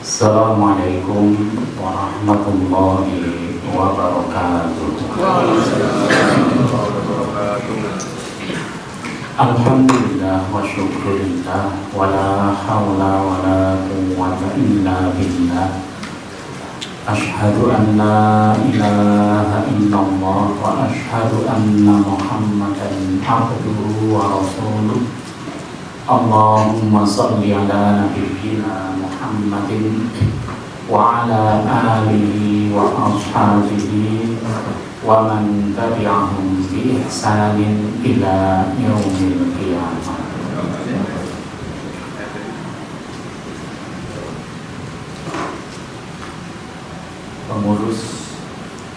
Assalamualaikum warahmatullahi wabarakatuh. Alhamdulillah wa syukurillah wa la hawla wa la quwwata illa billah. Ashhadu an la ilaha illallah wa ashhadu anna Muhammadan abduhu wa rasuluh. Allahumma salli ala nabiyyina Muhammadin wa ala alihi wa ashabihi wa man tabi'ahum bi ihsanin ila yaumil qiyamah. Pengurus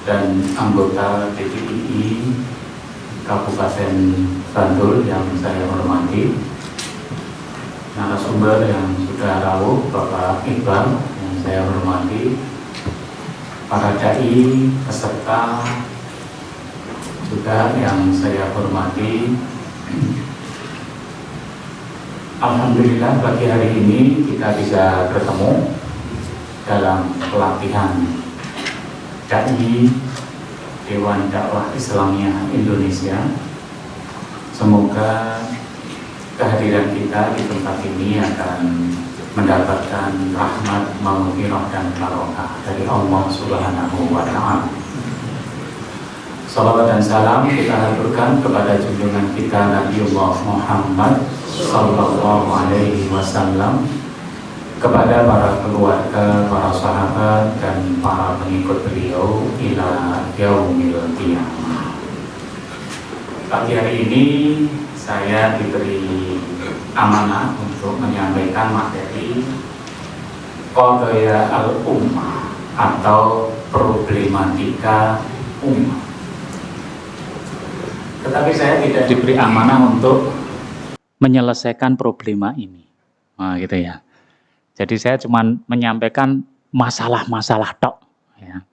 dan anggota DPII Kabupaten Bantul yang saya hormati, narasumber yang sudah rawuh, Bapak Iqbal yang saya hormati, para dai peserta juga yang saya hormati. Alhamdulillah pagi hari ini kita bisa bertemu dalam pelatihan dai Dewan Dakwah Islamiyah Indonesia. Semoga kehadiran kita di tempat ini akan mendapatkan rahmat, maghfirah dan barokah dari Allah Subhanahu wa Ta'ala. Salawat dan salam kita haturkan kepada junjungan kita Nabiullah Muhammad sallallahu alaihi wasallam, kepada para keluarga, para sahabat dan para pengikut beliau ila yaumil qiyamah. Pagi hari ini saya diberi amanah untuk menyampaikan materi qadaya al-ummah atau problematika ummah. Tetapi saya tidak diberi amanah untuk menyelesaikan problema ini. Nah, gitu ya. Jadi saya cuma menyampaikan masalah-masalah tok. Ya.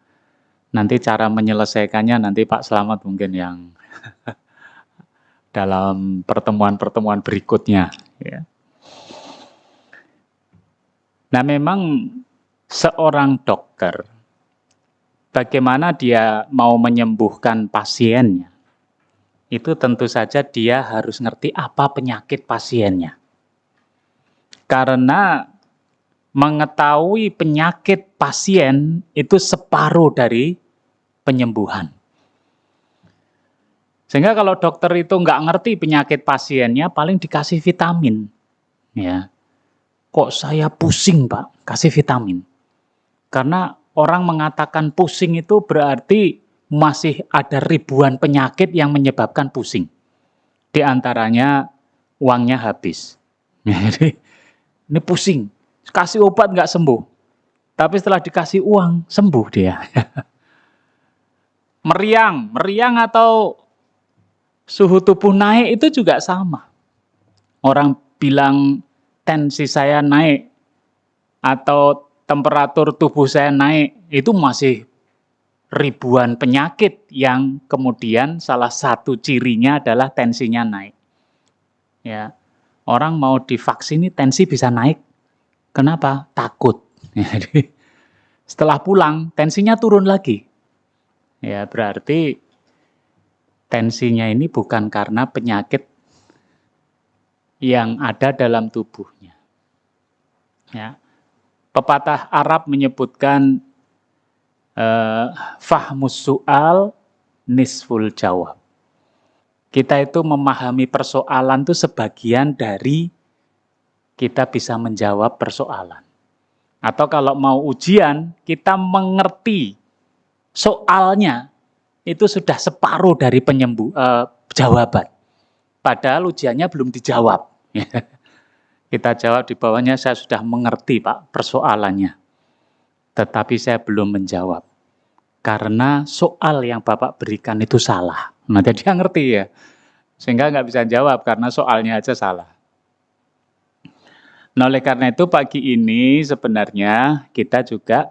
Nanti cara menyelesaikannya nanti Pak Slamet mungkin yang dalam pertemuan-pertemuan berikutnya. Ya. Nah, memang seorang dokter, bagaimana dia mau menyembuhkan pasiennya, itu tentu saja dia harus ngerti apa penyakit pasiennya. Karena mengetahui penyakit pasien itu separuh dari penyembuhan. Sehingga kalau dokter itu nggak ngerti penyakit pasiennya, paling dikasih vitamin. Ya, kok saya pusing Pak, kasih vitamin. Karena orang mengatakan pusing itu berarti masih ada ribuan penyakit yang menyebabkan pusing. Di antaranya uangnya habis. Jadi ini pusing, kasih obat nggak sembuh. Tapi setelah dikasih uang, sembuh dia. Meriang atau suhu tubuh naik itu juga sama. Orang bilang tensi saya naik atau temperatur tubuh saya naik, itu masih ribuan penyakit yang kemudian salah satu cirinya adalah tensinya naik. Ya, orang mau divaksin ini tensi bisa naik. Kenapa? Takut. Jadi setelah pulang tensinya turun lagi. Ya, berarti tensinya ini bukan karena penyakit yang ada dalam tubuhnya. Ya. Pepatah Arab menyebutkan fahmus su'al nisful jawab. Kita itu memahami persoalan itu sebagian dari kita bisa menjawab persoalan. Atau kalau mau ujian, kita mengerti soalnya itu sudah separuh dari jawaban. Padahal ujiannya belum dijawab. Kita jawab di bawahnya, saya sudah mengerti Pak persoalannya. Tetapi saya belum menjawab. Karena soal yang Bapak berikan itu salah. Nah, jadi dia ngerti ya. Sehingga nggak bisa jawab karena soalnya aja salah. Nah, oleh karena itu pagi ini sebenarnya kita juga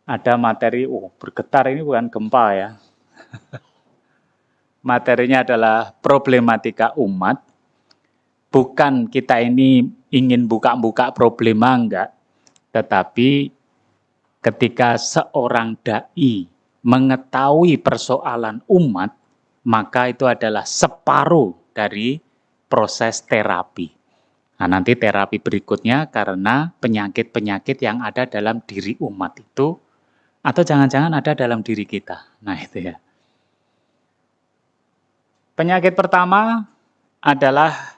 ada materi, bergetar ini bukan gempa ya. Materinya adalah problematika umat. Bukan kita ini ingin buka-buka problema, enggak. Tetapi ketika seorang dai mengetahui persoalan umat, maka itu adalah separuh dari proses terapi. Nah, nanti terapi berikutnya karena penyakit-penyakit yang ada dalam diri umat itu, atau jangan-jangan ada dalam diri kita. Nah, itu ya. Penyakit pertama adalah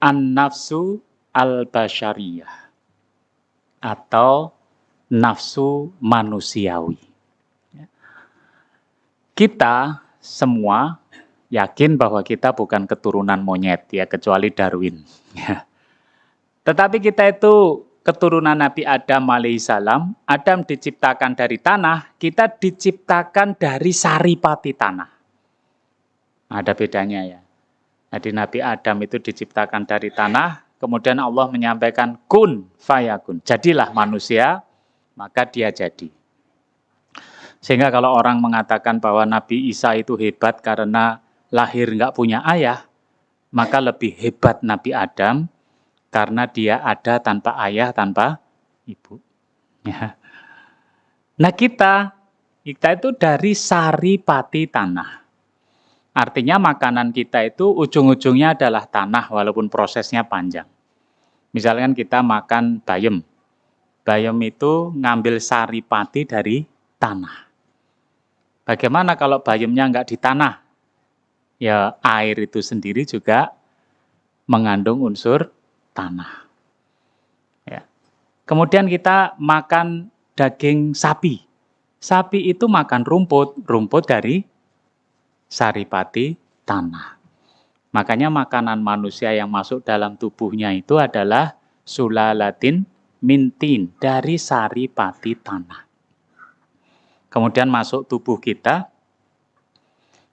an-nafsu al-basyariyah atau nafsu manusiawi. Kita semua yakin bahwa kita bukan keturunan monyet ya, kecuali Darwin. Tetapi kita itu keturunan Nabi Adam alaihissalam. Adam diciptakan dari tanah, kita diciptakan dari saripati tanah. Ada bedanya ya. Jadi Nabi Adam itu diciptakan dari tanah, kemudian Allah menyampaikan kun fayakun. Jadilah manusia, maka dia jadi. Sehingga kalau orang mengatakan bahwa Nabi Isa itu hebat karena lahir nggak punya ayah, maka lebih hebat Nabi Adam karena dia ada tanpa ayah, tanpa ibu. Ya. Nah kita itu dari saripati tanah. Artinya makanan kita itu ujung-ujungnya adalah tanah walaupun prosesnya panjang. Misalkan kita makan bayam. Bayam itu ngambil saripati dari tanah. Bagaimana kalau bayamnya nggak di tanah? Ya air itu sendiri juga mengandung unsur tanah. Ya. Kemudian kita makan daging sapi. Sapi itu makan rumput dari saripati tanah. Makanya makanan manusia yang masuk dalam tubuhnya itu adalah sulalatin mintin dari saripati tanah. Kemudian masuk tubuh kita,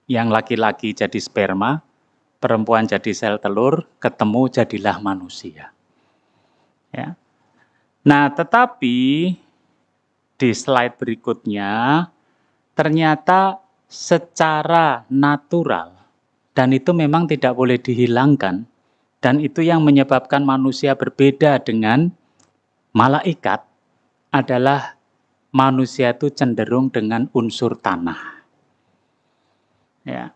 yang laki-laki jadi sperma, perempuan jadi sel telur, ketemu jadilah manusia. Ya. Nah, tetapi di slide berikutnya ternyata secara natural, dan itu memang tidak boleh dihilangkan, dan itu yang menyebabkan manusia berbeda dengan malaikat, adalah manusia itu cenderung dengan unsur tanah. Ya.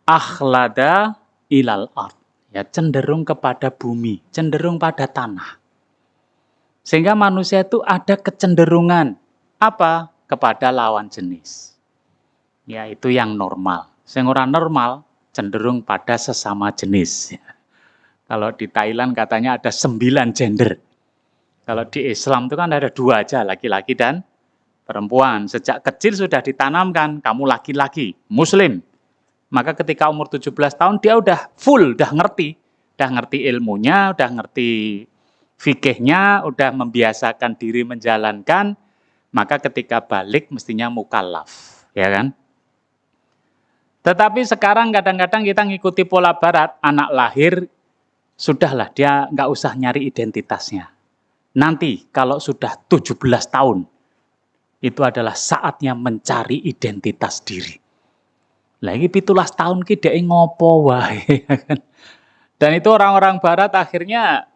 Akhlada ilal ard, ya, cenderung kepada bumi, cenderung pada tanah. Sehingga manusia itu ada kecenderungan apa? Kepada lawan jenis. Ya, itu yang normal. Sing ora normal cenderung pada sesama jenis. Kalau di Thailand katanya ada 9 gender. Kalau di Islam itu kan ada 2 aja, laki-laki dan perempuan. Sejak kecil sudah ditanamkan, kamu laki-laki, muslim. Maka ketika umur 17 tahun dia udah full, udah ngerti ilmunya, udah ngerti fikihnya, udah membiasakan diri menjalankan, maka ketika balik mestinya mukallaf, ya kan? Tetapi sekarang kadang-kadang kita ngikuti pola barat, anak lahir, sudahlah dia nggak usah nyari identitasnya. Nanti kalau sudah 17 tahun, itu adalah saatnya mencari identitas diri. Lagi 17 tahun ki dhek ngopo wae. Dan itu orang-orang barat akhirnya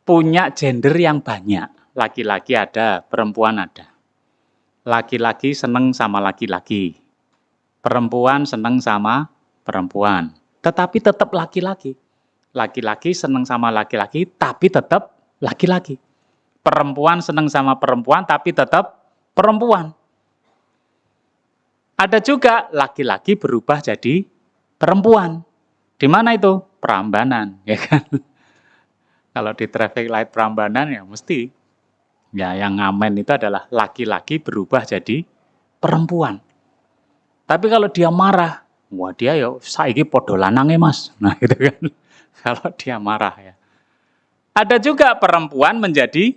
punya gender yang banyak. Laki-laki ada, perempuan ada. Laki-laki seneng sama laki-laki. Perempuan seneng sama perempuan. Tetapi tetap laki-laki. Laki-laki seneng sama laki-laki, tapi tetap laki-laki. Perempuan seneng sama perempuan, tapi tetap perempuan. Ada juga laki-laki berubah jadi perempuan. Di mana itu? Prambanan, ya kan? Kalau di traffic light Prambanan ya mesti ya yang ngamen itu adalah laki-laki berubah jadi perempuan. Tapi kalau dia marah, wah dia ya saiki podo lanange Mas. Nah, gitu kan. Kalau dia marah ya. Ada juga perempuan menjadi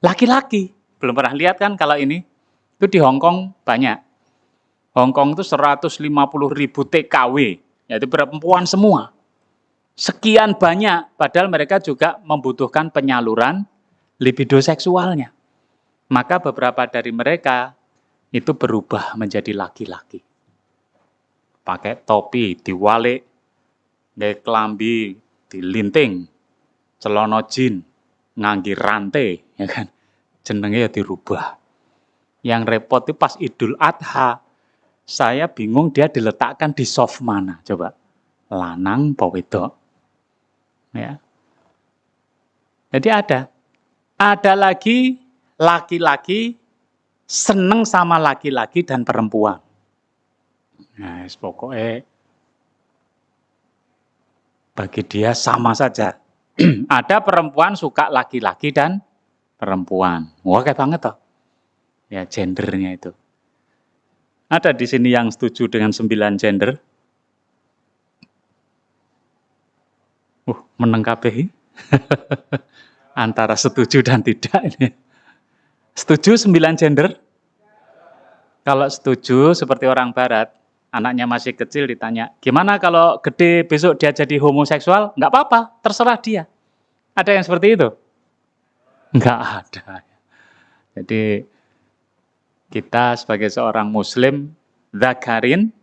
laki-laki. Belum pernah lihat kan kalau ini? Itu di Hong Kong banyak. Hong Kong itu 150.000 TKW, yaitu perempuan semua. Sekian banyak, padahal mereka juga membutuhkan penyaluran libido seksualnya. Maka beberapa dari mereka itu berubah menjadi laki-laki. Pakai topi, diwalik, klambi, dilinting, celana jin. ngangge rantai, ya kan? Jenenge ya dirubah. Yang repot itu pas Idul Adha, saya bingung dia diletakkan di soft mana, coba. Lanang apa wedok? Ya. Jadi ada lagi laki-laki seneng sama laki-laki dan perempuan. Nah, pokoknya bagi dia sama saja. Ada perempuan suka laki-laki dan perempuan. Wah, kayak banget toh. Ya, gendernya itu. Ada di sini yang setuju dengan 9 gender? Meneng kabeh. Antara setuju dan tidak ini. Setuju 9 gender? Kalau setuju seperti orang barat, anaknya masih kecil ditanya, gimana kalau gede besok dia jadi homoseksual? Nggak apa-apa, terserah dia. Ada yang seperti itu? Nggak ada. Jadi kita sebagai seorang muslim, dzakarin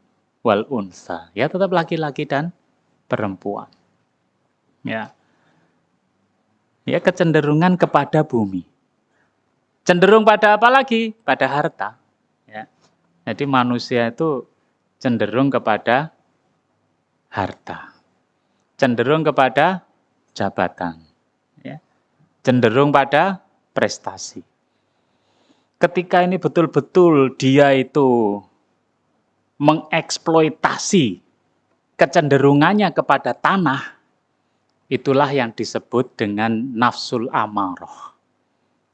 wal unsa. Ya tetap laki-laki dan perempuan. Ya. Ya kecenderungan kepada bumi. Cenderung pada apa lagi? Pada harta. Ya. Jadi manusia itu cenderung kepada harta. Cenderung kepada jabatan. Ya. Cenderung pada prestasi. Ketika ini betul-betul dia itu mengeksploitasi kecenderungannya kepada tanah, itulah yang disebut dengan nafsul amarah.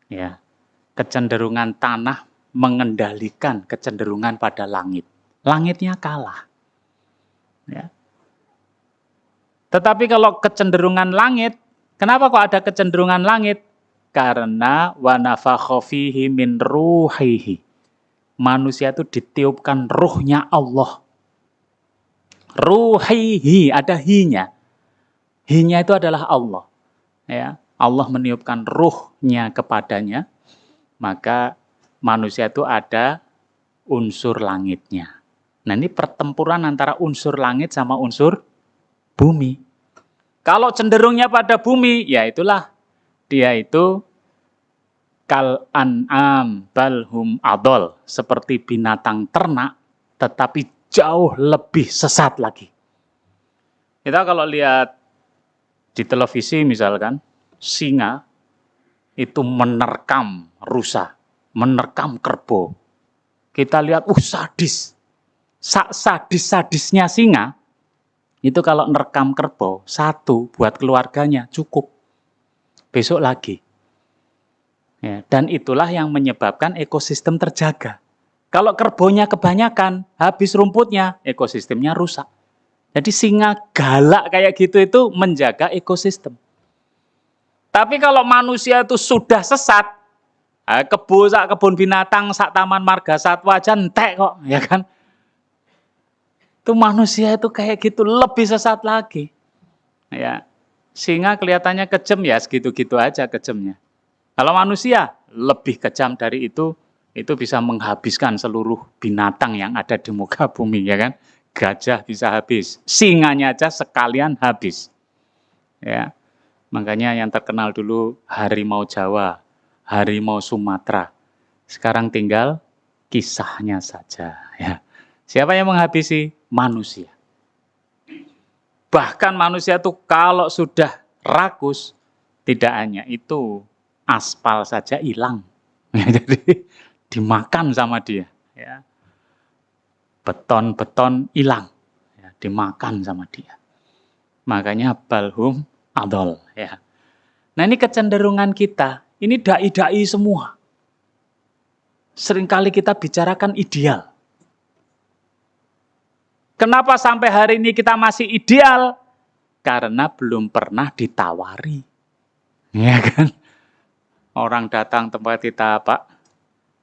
Ya, kecenderungan tanah mengendalikan kecenderungan pada langit. Langitnya kalah. Ya. Tetapi kalau kecenderungan langit, kenapa kok ada kecenderungan langit? Karena wa nafakha fihi min ruhihi. Manusia itu ditiupkan ruhnya Allah. Ruhihi, ada hi-nya. Hi-nya itu adalah Allah. Ya, Allah meniupkan ruhnya kepadanya, maka manusia itu ada unsur langitnya. Nah ini pertempuran antara unsur langit sama unsur bumi. Kalau cenderungnya pada bumi, ya itulah dia itu kal an'am balhum adol, seperti binatang ternak, tetapi jauh lebih sesat lagi. Kita kalau lihat di televisi misalkan, singa itu menerkam rusa, menerkam kerbau. Kita lihat, sadis. Sadis-sadisnya singa, itu kalau nerekam kerbau, satu buat keluarganya cukup. Besok lagi. Ya, dan itulah yang menyebabkan ekosistem terjaga. Kalau kerbaunya kebanyakan, habis rumputnya, ekosistemnya rusak. Jadi singa galak kayak gitu itu menjaga ekosistem. Tapi kalau manusia itu sudah sesat, kebun binatang, sak taman marga satwa aja entek kok, ya kan? Itu manusia itu kayak gitu, lebih sesat lagi. Ya, singa kelihatannya kejam ya segitu-gitu aja kejamnya. Kalau manusia lebih kejam dari itu bisa menghabiskan seluruh binatang yang ada di muka bumi, ya kan? Gajah bisa habis, singanya aja sekalian habis. Ya. Makanya yang terkenal dulu harimau Jawa, harimau Sumatera. Sekarang tinggal kisahnya saja, ya. Siapa yang menghabisi? Manusia. Bahkan manusia itu kalau sudah rakus, tidak hanya itu, aspal saja hilang. Ya, jadi dimakan sama dia. Ya. Beton-beton hilang, ya, dimakan sama dia. Makanya balhum adol. Ya. Nah ini kecenderungan kita, ini dai-dai semua. Seringkali kita bicarakan ideal. Kenapa sampai hari ini kita masih ideal? Karena belum pernah ditawari. Ya kan? Orang datang tempat kita,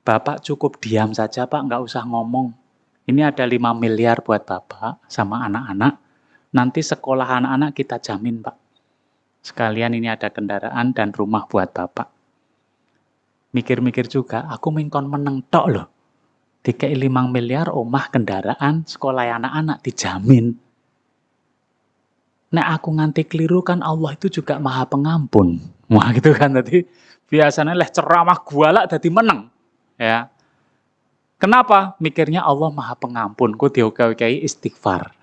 Bapak cukup diam saja Pak, nggak usah ngomong. Ini ada 5 miliar buat Bapak sama anak-anak. Nanti sekolah anak-anak kita jamin Pak. Sekalian ini ada kendaraan dan rumah buat Bapak. Mikir-mikir juga, aku mingkon meneng tok loh. Dikei 5 miliar, omah, kendaraan, sekolah anak-anak dijamin. Nek aku nganti keliru kan Allah itu juga maha pengampun. Wah gitu kan, tadi biasanya leh ceramah gualak dadi meneng. Ya. Kenapa? Mikirnya Allah Maha Pengampun, ku dioke-okehi istighfar.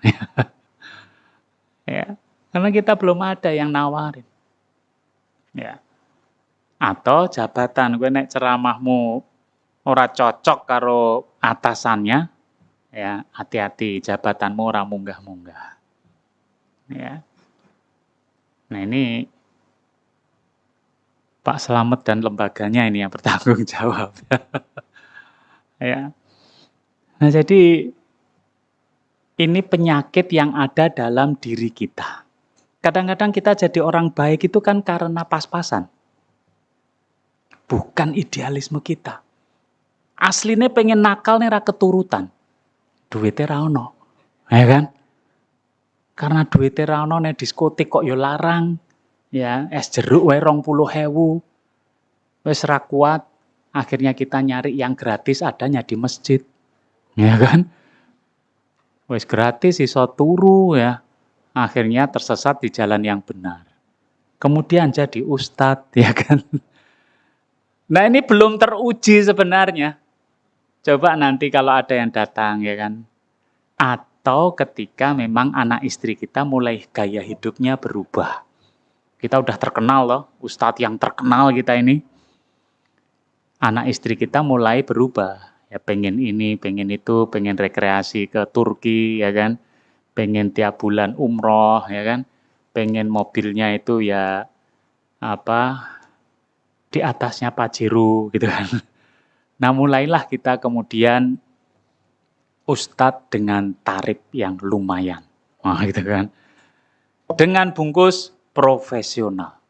Ya. Karena kita belum ada yang nawarin. Ya. Atau jabatan, gue nek ceramahmu ora cocok karo atasannya, ya hati-hati, jabatanmu ora munggah-munggah. Ya. Nah ini Pak Slamet dan lembaganya ini yang bertanggung jawab. Ya. Nah jadi ini penyakit yang ada dalam diri kita. Kadang-kadang kita jadi orang baik itu kan karena pas-pasan. Bukan idealisme kita. Aslinya pengen nakal nih ra keturutan. Duitnya ra ono. Ya kan? Karena duitnya ra ono nih diskotik kok ya larang. Ya, es jeruk wae 20.000. Wis ra kuat, akhirnya kita nyari yang gratis adanya di masjid. Ya kan? Wis gratis iso turu ya. Akhirnya tersesat di jalan yang benar. Kemudian jadi ustadz ya kan. Nah ini belum teruji sebenarnya. Coba nanti kalau ada yang datang ya kan. Atau ketika memang anak istri kita mulai gaya hidupnya berubah. Kita udah terkenal loh, ustadz yang terkenal kita ini. Anak istri kita mulai berubah. Ya pengen ini, pengen itu, pengen rekreasi ke Turki ya kan. Pengen tiap bulan umroh ya kan. Pengen mobilnya itu ya apa di atasnya Pajero gitu kan. Nah mulailah kita kemudian ustadz dengan tarif yang lumayan. Wah gitu kan. Dengan bungkus profesional.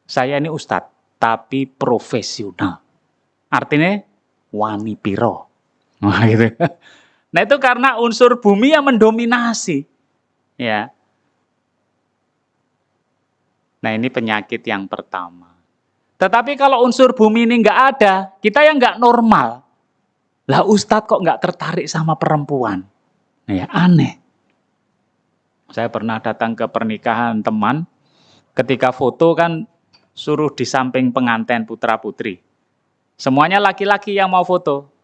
Saya ini ustadz, tapi profesional. Artinya wani piro. Wah gitu. Nah itu karena unsur bumi yang mendominasi. Ya. Nah ini penyakit yang pertama. Tetapi kalau unsur bumi ini nggak ada, kita yang nggak normal. Lah ustadz kok nggak tertarik sama perempuan? Nah, ya aneh. Saya pernah datang ke pernikahan teman, ketika foto kan suruh di samping pengantin putra-putri. Semuanya laki-laki yang mau foto.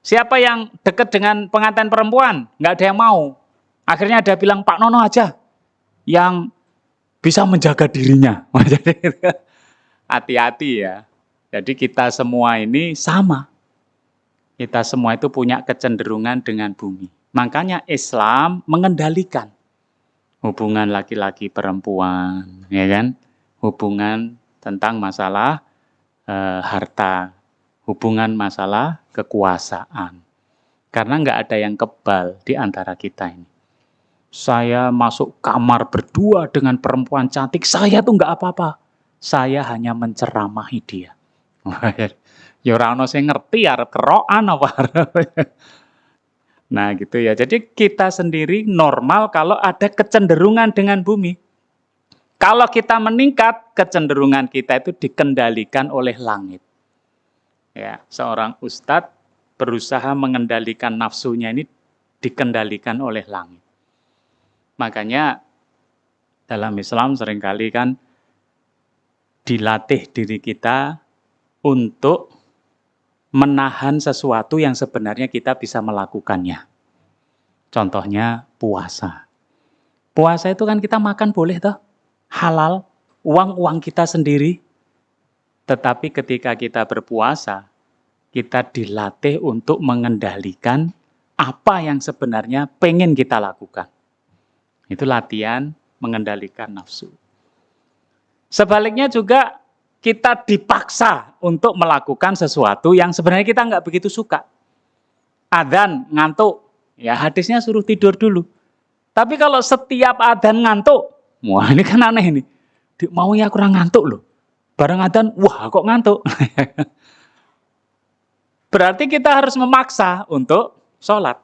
Siapa yang dekat dengan pengantin perempuan? Nggak ada yang mau. Akhirnya ada bilang, Pak Nono aja yang bisa menjaga dirinya. Hati-hati ya. Jadi kita semua ini sama. Kita semua itu punya kecenderungan dengan bumi. Makanya Islam mengendalikan hubungan laki-laki perempuan, ya kan? Hubungan tentang masalah harta, hubungan masalah kekuasaan. Karena nggak ada yang kebal di antara kita ini. Saya masuk kamar berdua dengan perempuan cantik, saya tuh nggak apa-apa. Saya hanya menceramahi dia. Ya ora ono sing ngerti arep kerokan apa. Nah gitu ya. Jadi kita sendiri normal kalau ada kecenderungan dengan bumi. Kalau kita meningkat, kecenderungan kita itu dikendalikan oleh langit. Ya, seorang ustadz berusaha mengendalikan nafsunya ini dikendalikan oleh langit. Makanya dalam Islam seringkali kan dilatih diri kita untuk menahan sesuatu yang sebenarnya kita bisa melakukannya. Contohnya puasa. Puasa itu kan kita makan boleh toh, halal, uang kita sendiri. Tetapi ketika kita berpuasa, kita dilatih untuk mengendalikan apa yang sebenarnya pengen kita lakukan. Itu latihan mengendalikan nafsu. Sebaliknya juga kita dipaksa untuk melakukan sesuatu yang sebenarnya kita nggak begitu suka. Adzan ngantuk, ya hadisnya suruh tidur dulu. Tapi kalau setiap adzan ngantuk, wah ini kan aneh ini. Mau ya kurang ngantuk loh. Bareng adzan, wah kok ngantuk. Berarti kita harus memaksa untuk sholat.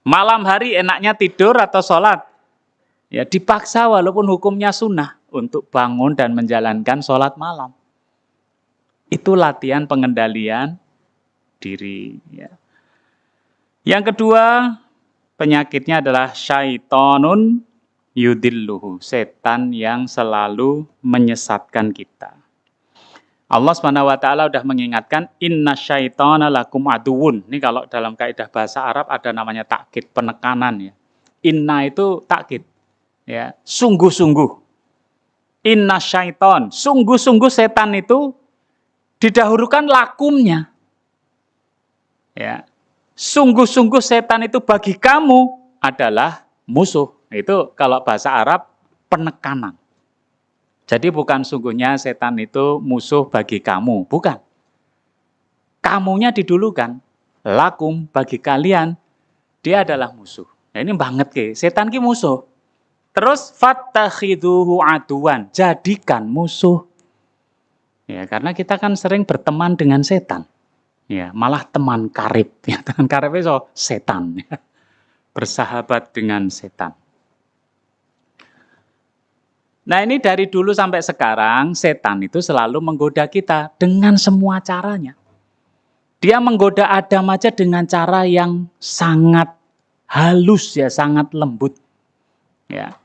Malam hari enaknya tidur atau sholat? Ya dipaksa walaupun hukumnya sunnah untuk bangun dan menjalankan sholat malam. Itu latihan pengendalian diri. Ya. Yang kedua, penyakitnya adalah syaitonun yudilluhu, setan yang selalu menyesatkan kita. Allah Subhanahu wa taala udah mengingatkan inna syaitana lakum aduwun. Ini kalau dalam kaidah bahasa Arab ada namanya takkid, penekanan ya. Inna itu takkid. Ya, sungguh-sungguh. Inna syaiton, sungguh-sungguh setan itu didahulukan lakumnya. Ya. Sungguh-sungguh setan itu bagi kamu adalah musuh. Itu kalau bahasa Arab penekanan. Jadi bukan sungguhnya setan itu musuh bagi kamu, bukan. Kamunya didulukan, lakum bagi kalian, dia adalah musuh. Nah ini banget ke, setan ki musuh. Terus fattakhiduhu aduwan, jadikan musuh. Ya, karena kita kan sering berteman dengan setan. Ya, malah teman karib. Ya, teman karib itu setan. Ya. Bersahabat dengan setan. Nah ini dari dulu sampai sekarang, setan itu selalu menggoda kita dengan semua caranya. Dia menggoda Adam aja dengan cara yang sangat halus ya, sangat lembut. Ya.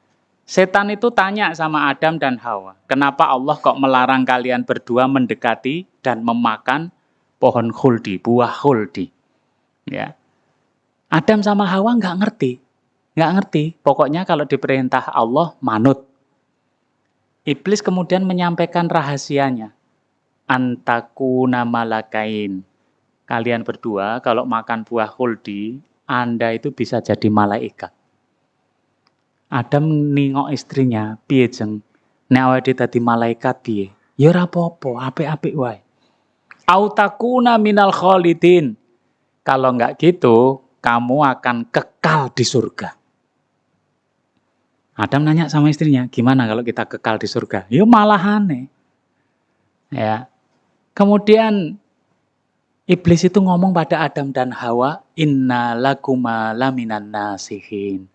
Setan itu tanya sama Adam dan Hawa, kenapa Allah kok melarang kalian berdua mendekati dan memakan pohon khuldi, buah khuldi. Ya. Adam sama Hawa nggak ngerti. Pokoknya kalau diperintah Allah, manut. Iblis kemudian menyampaikan rahasianya. Antakuna malakain. Kalian berdua kalau makan buah khuldi, Anda itu bisa jadi malaikat. Adam ningok istrinya, piye jeng? Nek awake dadi malaikat piye? Ya ora apa-apa, apik-apik wae. Autakuna minal khalidin. Kalau enggak gitu, kamu akan kekal di surga. Adam nanya sama istrinya, gimana kalau kita kekal di surga? Ya malah aneh. Ya. Kemudian iblis itu ngomong pada Adam dan Hawa, inna lakuma laminan nasihin.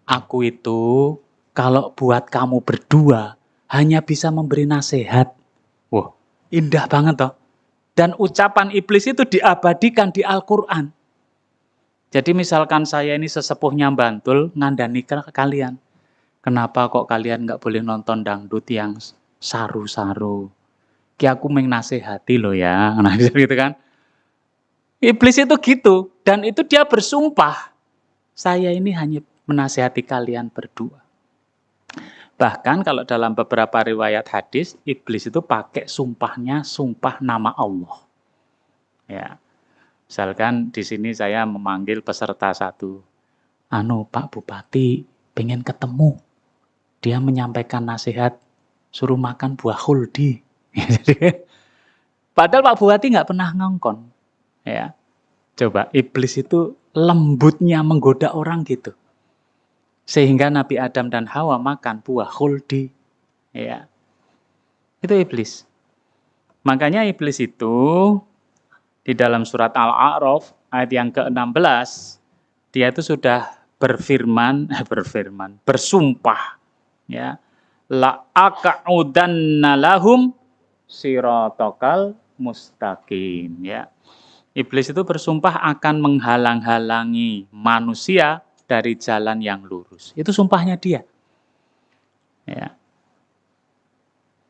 Aku itu kalau buat kamu berdua hanya bisa memberi nasihat. Wah, indah banget toh. Dan ucapan iblis itu diabadikan di Al-Quran. Jadi misalkan saya ini sesepuhnya Bantul, ngandani ke kalian. Kenapa kok kalian nggak boleh nonton dangdut yang saru-saru? Ki aku menasehati loh ya, nah gitu kan. Iblis itu gitu, dan itu dia bersumpah, saya ini hanya menasehati kalian berdua. Bahkan kalau dalam beberapa riwayat hadis, iblis itu pakai sumpahnya, sumpah nama Allah. Ya, misalkan di sini saya memanggil peserta satu, Pak Bupati pengen ketemu. Dia menyampaikan nasihat, suruh makan buah khuldi. Padahal Pak Bupati nggak pernah ngongkon. Ya, coba iblis itu lembutnya menggoda orang gitu. Sehingga Nabi Adam dan Hawa makan buah khuldi. Ya, itu iblis. Makanya iblis itu di dalam surat Al-A'raf ayat yang ke-16, dia itu sudah bersumpah. Ya, la aq'udanna lahum siratakal mustaqim. Ya, iblis itu bersumpah akan menghalang-halangi manusia dari jalan yang lurus. Itu sumpahnya dia. Ya.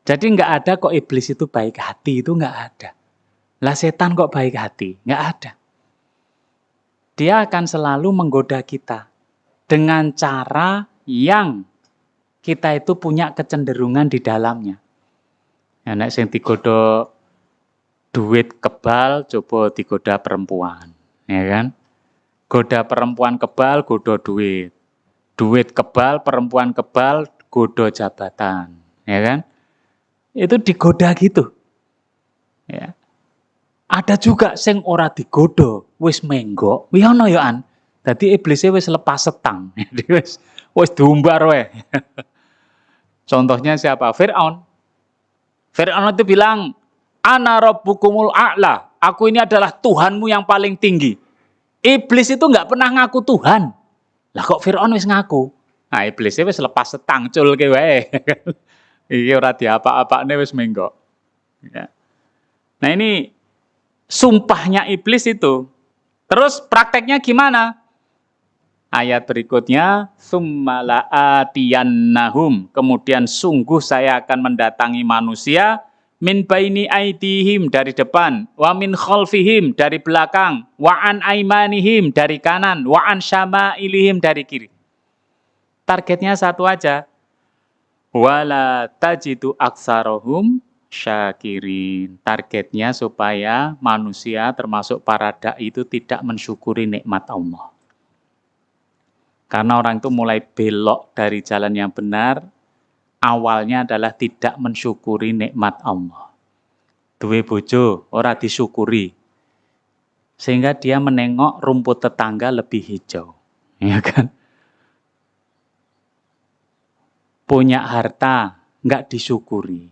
Jadi nggak ada kok iblis itu baik hati, itu nggak ada. Lah setan kok baik hati? Nggak ada. Dia akan selalu menggoda kita dengan cara yang kita itu punya kecenderungan di dalamnya. Ya, nek sing digoda duit kebal, coba digoda perempuan, ya kan? Goda perempuan kebal, goda duit. Duit kebal, perempuan kebal, goda jabatan, ya kan? Itu digoda gitu. Ya. Ada juga sing ora digoda, wis menggok. Wi ono yo an. Dadi iblise wis lepas setang. wis diumbar wae. Contohnya siapa? Fir'aun. Fir'aun itu bilang, Ana rabbukumul a'la. Aku ini adalah Tuhanmu yang paling tinggi. Iblis itu nggak pernah ngaku Tuhan. Lah kok Fir'aun wis ngaku? Nah iblisnya wis lepas setang cul ke wae. Iki ora diapa-apane wis menggok. Ya. Nah ini sumpahnya iblis itu. Terus prakteknya gimana? Ayat berikutnya, summa la'atiyannahum, kemudian sungguh saya akan mendatangi manusia min baini aidihim dari depan, wa min khalfihim dari belakang, wa an aimanihim dari kanan, wa an syama'ilihim dari kiri. Targetnya satu aja, wala tajidu aksarohum syakirin. Targetnya supaya manusia termasuk para dai itu tidak mensyukuri nikmat Allah. Karena orang itu mulai belok dari jalan yang benar, awalnya adalah tidak mensyukuri nikmat Allah. Duwe bojo, ora disyukuri. Sehingga dia menengok rumput tetangga lebih hijau. Ya kan? Punya harta, nggak disyukuri.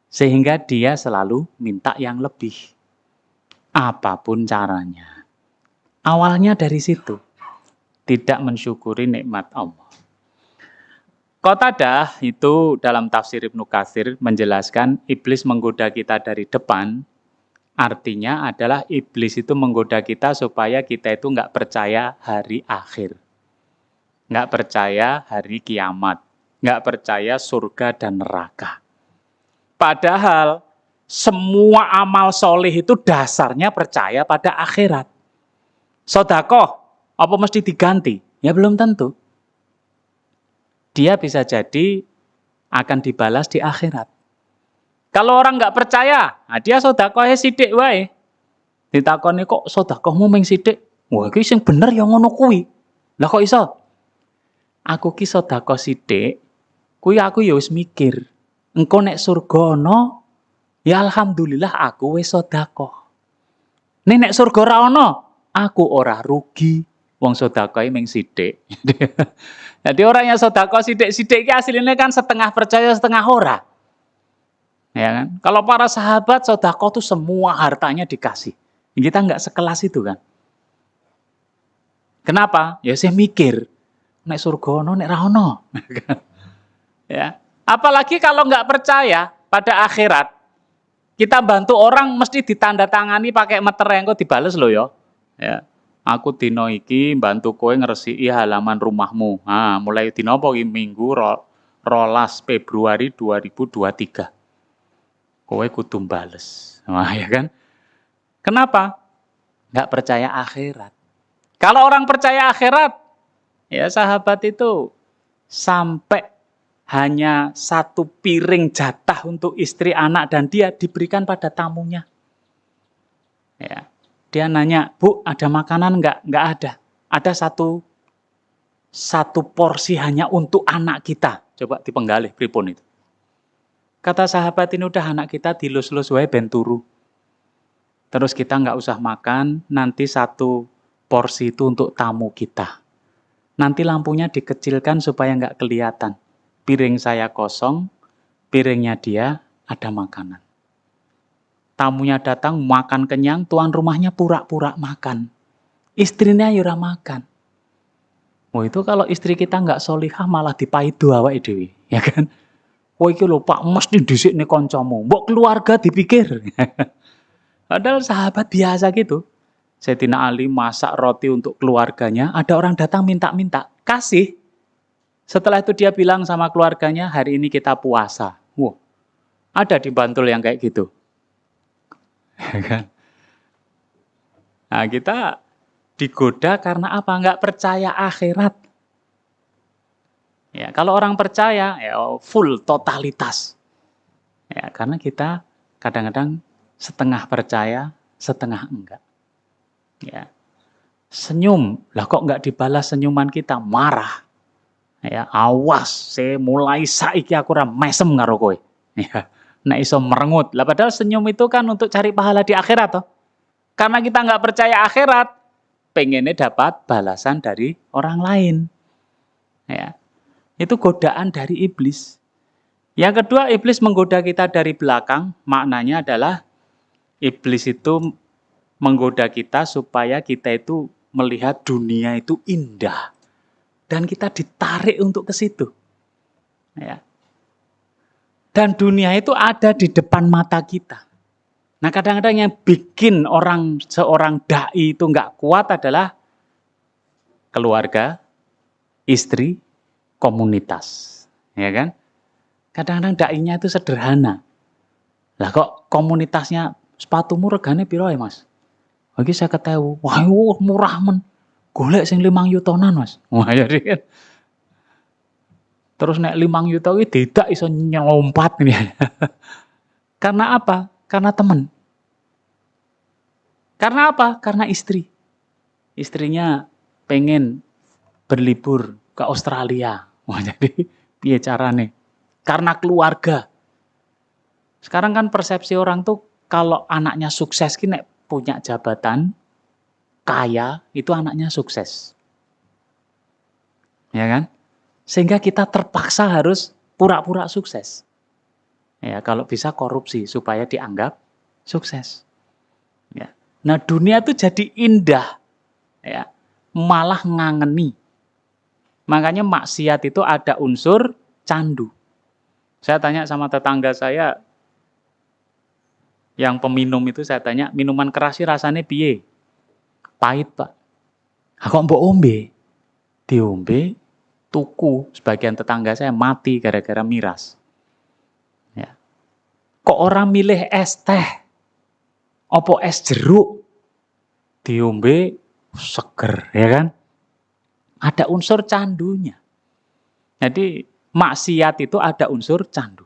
Sehingga dia selalu minta yang lebih. Apapun caranya. Awalnya dari situ. Tidak mensyukuri nikmat Allah. Qatadah itu dalam tafsir Ibnu Katsir menjelaskan iblis menggoda kita dari depan, artinya adalah iblis itu menggoda kita supaya kita itu nggak percaya hari akhir. Nggak percaya hari kiamat. Nggak percaya surga dan neraka. Padahal semua amal soleh itu dasarnya percaya pada akhirat. Sedekah apa mesti diganti? Ya belum tentu. Dia bisa jadi akan dibalas di akhirat. Kalau orang nggak percaya, nah dia sedekah sithik wae. Ditakoni kok sedekahmu mung sithik? Wah, iki sing bener ya ngono kuwi. Lah kok iso? Aku ki sedekah sithik, kuwi aku ya wis mikir. Engko nek surga ana, ya alhamdulillah aku wis sedekah. Nek surga ora ana, aku ora rugi. Wong sedekah mung sithik. Jadi orang yang sedekah sithik-sithik iki aslinya kan setengah percaya setengah ora. Ya kan? Kalau para sahabat sedekah tuh semua hartanya dikasih. Kita nggak sekelas itu kan. Kenapa? Ya saya mikir, nek surga ono nek ra ono. Ya. Apalagi kalau nggak percaya pada akhirat, kita bantu orang mesti ditandatangani pakai meter engko dibales loh ya. Ya. Aku dino iki bantu kowe ngresiki halaman rumahmu. Nah, mulai dino apa iki Minggu 12 Februari 2023. Kowe kudu bales. Wah, ya kan? Kenapa? Nggak percaya akhirat. Kalau orang percaya akhirat, ya sahabat itu sampai hanya satu piring jatah untuk istri, anak, dan dia diberikan pada tamunya. Ya. Dia nanya, Bu, ada makanan enggak? Enggak ada. Ada satu porsi hanya untuk anak kita. Coba dipenggalih pripun itu. Kata sahabat ini udah anak kita dilus-lus wae ben turu. Terus kita enggak usah makan, nanti satu porsi itu untuk tamu kita. Nanti lampunya dikecilkan supaya enggak kelihatan. Piring saya kosong, piringnya dia ada makanan. Tamunya datang makan kenyang, tuan rumahnya pura-pura makan. Istrinya yura makan. Oh itu kalau istri kita nggak solihah malah dipaidu awake dhewe, ya kan? Oh iki lho Pak, mesti dhisik nih koncomu. Mbok keluarga dipikir. Padahal sahabat biasa gitu. Sayyidina Ali masak roti untuk keluarganya, ada orang datang minta-minta, kasih. Setelah itu dia bilang sama keluarganya, hari ini kita puasa. Wow, ada di Bantul yang kayak gitu. Nah, kita digoda karena apa? Nggak percaya akhirat. Ya, kalau orang percaya, ya full totalitas. Ya, karena kita kadang-kadang setengah percaya, setengah enggak. Ya, senyum, lah kok nggak dibalas senyuman kita? Marah. Ya, awas, saya mulai saiki aku ora mesem karo kowe. Ya. Nek iso merengut. Lah padahal senyum itu kan untuk cari pahala di akhirat toh. Karena kita nggak percaya akhirat, pengennya dapat balasan dari orang lain. Ya. Itu godaan dari iblis. Yang kedua, iblis menggoda kita dari belakang, maknanya adalah iblis itu menggoda kita supaya kita itu melihat dunia itu indah. Dan kita ditarik untuk ke situ. Ya. Dan dunia itu ada di depan mata kita. Nah kadang-kadang yang bikin seorang dai itu nggak kuat adalah keluarga, istri, komunitas. Ya kan? Kadang-kadang dai-nya itu sederhana. Lah kok komunitasnya sepatumu regane piro ya, Mas? Iki 50.000. Wah, murah men. Golek sing 5 yutonan, Mas. Wah, jadi kan. Terus nek 5 yuta kuwi tidak iso nyelompat ini. Karena apa? Karena teman. Karena apa? Karena istri. Istrinya pengen berlibur ke Australia. Wah, jadi piye carane? Karena keluarga. Sekarang kan persepsi orang tuh kalau anaknya sukses ki nek punya jabatan, kaya, itu anaknya sukses. Ya kan? Sehingga kita terpaksa harus pura-pura sukses. Ya, kalau bisa korupsi supaya dianggap sukses. Ya. Nah, dunia itu jadi indah. Ya. Malah ngangeni. Makanya maksiat itu ada unsur candu. Saya tanya sama tetangga saya yang peminum itu, saya tanya, minuman keras sih rasanya piye? Pahit, Pak. Kok mbok ombe? Diombe, tuku. Sebagian tetangga saya mati gara-gara miras. Ya. Kok orang milih es teh? Opo es jeruk? Diombe seger, ya kan? Ada unsur candunya. Jadi maksiat itu ada unsur candu.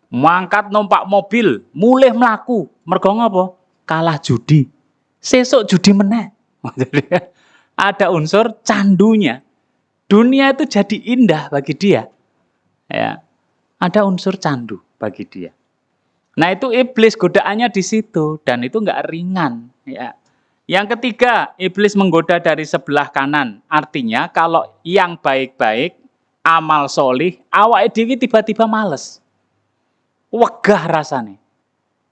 Mangkat numpak mobil, mulih mlaku, mergo ngopo? Kalah judi. Sesuk judi meneh. Jadi ada unsur candunya. Dunia itu jadi indah bagi dia. Ya. Ada unsur candu bagi dia. Nah, itu iblis godaannya di situ dan itu enggak ringan, ya. Yang ketiga, iblis menggoda dari sebelah kanan. Artinya kalau yang baik-baik, amal solih, awake dhewe tiba-tiba males. Wegah rasane.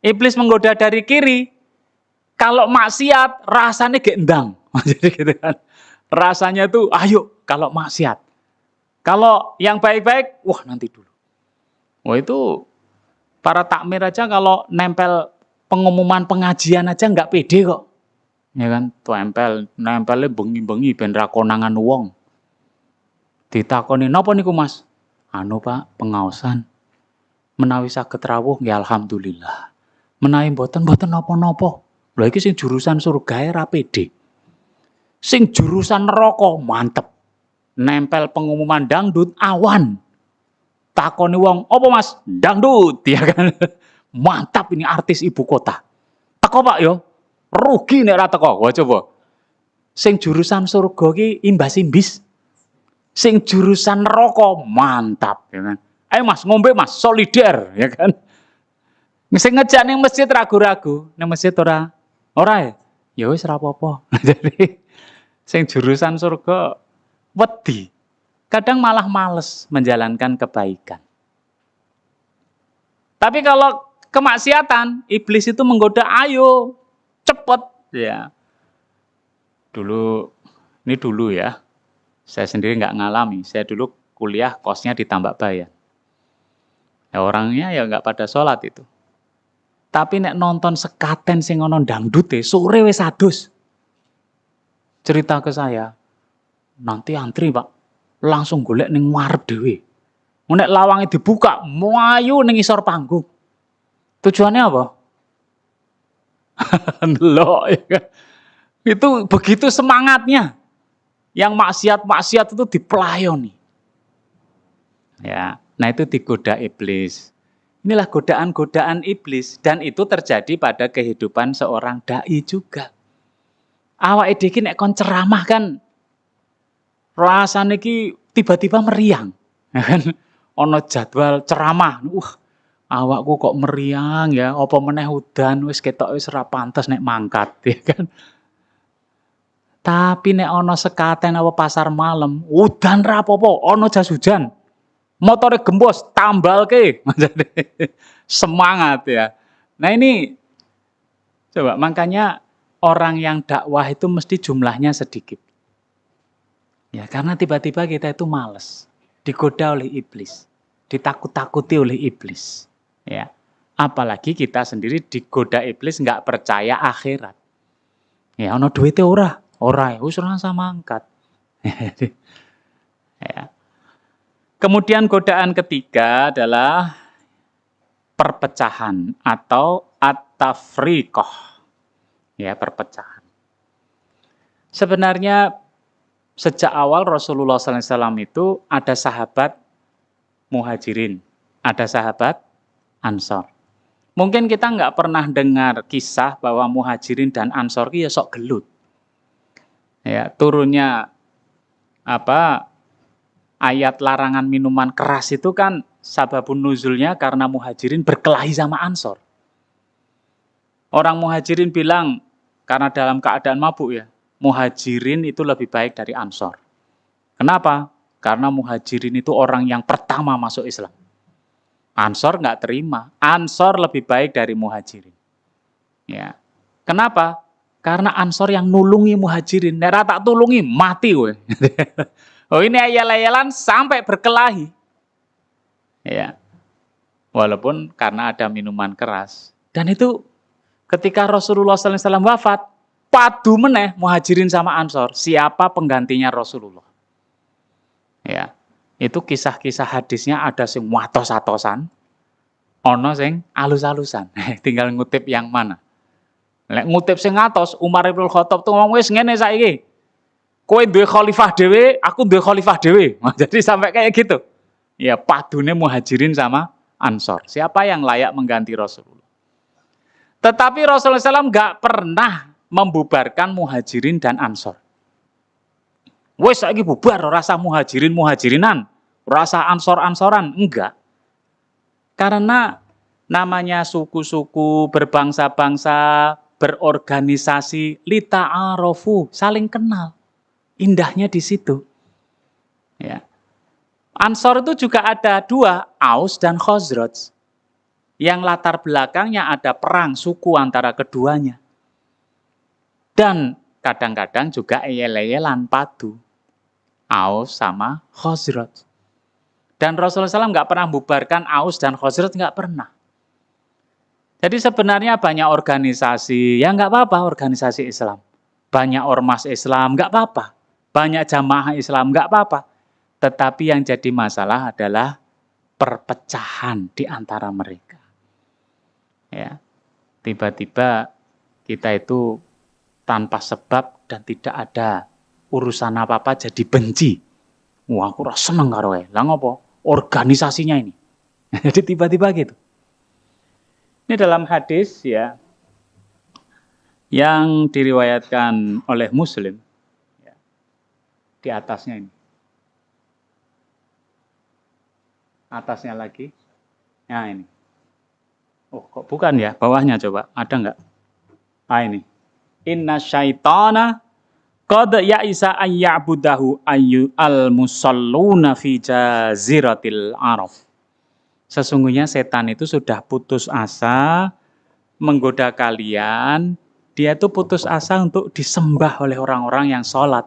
Iblis menggoda dari kiri. Kalau maksiat rasanya gendang. Jadi gitu kan. Rasanya tuh ayo kalau maksiat. Kalau yang baik-baik, wah nanti dulu. Wah itu para takmir aja kalau nempel pengumuman pengajian aja nggak pede kok. Ya kan, nempelnya bengi-bengi ben ra konangan wong. Ditakoni napa niku Mas? Anu Pak, pengaosan. Menawi saged rawuh nggih alhamdulillah. Menawi mboten napa-napa. Lha iki sing jurusan surgae ra pede. Sing jurusan neraka mantep. Nempel pengumuman dangdut awan. Takoni wong, "Apa Mas? Dangdut." Ya kan. Mantap ini artis ibu kota. Teko Pak yo. Rugi nek ra teko. Wah coba. Sing jurusan surga ki imbas-imbis. Sing jurusan neraka mantap ya kan. Ayo Mas, ngombe Mas, solider ya kan. Sing ngejak ning masjid ragu-ragu, ning masjid ora ya. Ya wis ora apa-apa. Jadi sing jurusan surga wedi. Kadang malah males menjalankan kebaikan. Tapi kalau kemaksiatan, iblis itu menggoda, ayo cepet ya. Ini dulu ya. Saya sendiri nggak ngalami. Saya dulu kuliah kosnya di Tambak Bayan. Ya orangnya ya nggak pada sholat itu. Tapi nek nonton sekaten sing ono dangdut sore wis adus. Cerita ke saya, nanti antri Pak, langsung golek ning warep dhewe. Nek lawange dibuka, mlayu ning isor panggung. Tujuannya apa? Ndelok ya kan. Itu begitu semangatnya. Yang maksiat-maksiat itu dipelayoni. Ya, nah itu digoda iblis. Inilah godaan-godaan iblis dan itu terjadi pada kehidupan seorang dai juga. Awake dhewe nek kon ceramah kan rasane ki tiba-tiba meriang. Ono jadwal ceramah. Awakku kok meriang ya, apa meneh udan wis ketok wis ora pantes nek mangkat ya kan. Tapi nek ono sekaten apa pasar malam, udan ra apa-apa, ono jas hujan. Motore gembos, tambalke. Semangat ya. Nah ini coba makanya orang yang dakwah itu mesti jumlahnya sedikit. Ya karena tiba-tiba kita itu males, digoda oleh iblis, ditakut-takuti oleh iblis. Ya, apalagi kita sendiri digoda iblis nggak percaya akhirat. Ya ono duwite ora, wis ora sama angkat. Ya. Kemudian godaan ketiga adalah perpecahan atau at-tafriqah. Ya, perpecahan. Sebenarnya sejak awal Rasulullah SAW itu ada sahabat muhajirin, ada sahabat ansor. Mungkin kita nggak pernah dengar kisah bahwa muhajirin dan ansor itu ya sok gelut. Ya, turunnya ayat larangan minuman keras itu kan sababun nuzulnya karena muhajirin berkelahi sama ansor. Orang muhajirin bilang karena dalam keadaan mabuk ya, muhajirin itu lebih baik dari ansor. Kenapa? Karena muhajirin itu orang yang pertama masuk Islam. Ansor nggak terima. Ansor lebih baik dari muhajirin. Ya. Kenapa? Karena ansor yang nulungi muhajirin. Nek tak tulungi mati we. Oh ini ayal-ayalan sampai berkelahi. Ya. Walaupun karena ada minuman keras. Dan itu ketika Rasulullah SAW wafat, padu meneh muhajirin sama ansor. Siapa penggantinya Rasulullah? Ya. Itu kisah-kisah hadisnya ada sing watos-atosan, ono sing alus-alusan. Tinggal ngutip yang mana. Lek ngutip sing atos, Umar ibn Khattab tuh ngomong wis ngene saiki. Kowe duwe khalifah dhewe, aku duwe khalifah dhewe. Jadi sampai kayak gitu. Ya padune muhajirin sama ansor. Siapa yang layak mengganti Rasulullah? Tetapi Rasulullah SAW nggak pernah membubarkan muhajirin dan ansor. Wes saiki bubar, rasa muhajirin-muhajirinan, rasa ansor-ansoran, enggak. Karena namanya suku-suku, berbangsa-bangsa, berorganisasi, lita'arofu, saling kenal. Indahnya di situ. Ya. Ansor itu juga ada dua, Aus dan Khazraj. Yang latar belakangnya ada perang suku antara keduanya. Dan kadang-kadang juga eyel-eyelan padu. Aus sama Khazraj. Dan Rasulullah SAW nggak pernah bubarkan Aus dan Khazraj, nggak pernah. Jadi sebenarnya banyak organisasi, ya nggak apa-apa organisasi Islam. Banyak ormas Islam, nggak apa-apa. Banyak jamaah Islam, nggak apa-apa. Tetapi yang jadi masalah adalah perpecahan di antara mereka. Ya, tiba-tiba kita itu tanpa sebab dan tidak ada urusan apa-apa jadi benci. Wah, aku rasa seneng karo lah ngopo? Organisasinya ini. Jadi tiba-tiba gitu. Ini dalam hadis ya yang diriwayatkan oleh Muslim ya, di atasnya ini. Atasnya lagi. Nah ini. Oh, kok bukan ya? Bawahnya coba. Ada enggak? Ah ini. Inna syaitana qad ya'isa ayya'budahu ayyu al-musalluna fi jaziratil Arab. Sesungguhnya setan itu sudah putus asa menggoda kalian. Dia itu putus asa untuk disembah oleh orang-orang yang sholat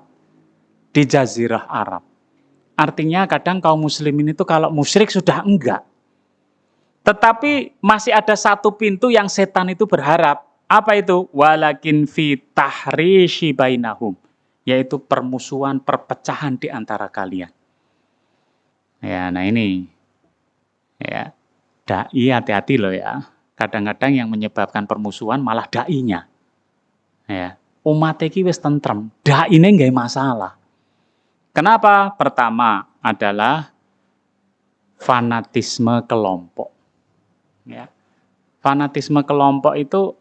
di jazirah Arab. Artinya kadang kaum muslimin itu kalau musyrik sudah enggak. Tetapi masih ada satu pintu yang setan itu berharap. Apa itu? Walakin fi tahrishi bainahum. Yaitu permusuhan, perpecahan di antara kalian. Ya, nah ini. Ya, dai hati-hati loh ya. Kadang-kadang yang menyebabkan permusuhan malah dai-nya. Ya, umat iki wis tentrem, daine nggak masalah. Kenapa? Pertama adalah fanatisme kelompok. Ya. Fanatisme kelompok itu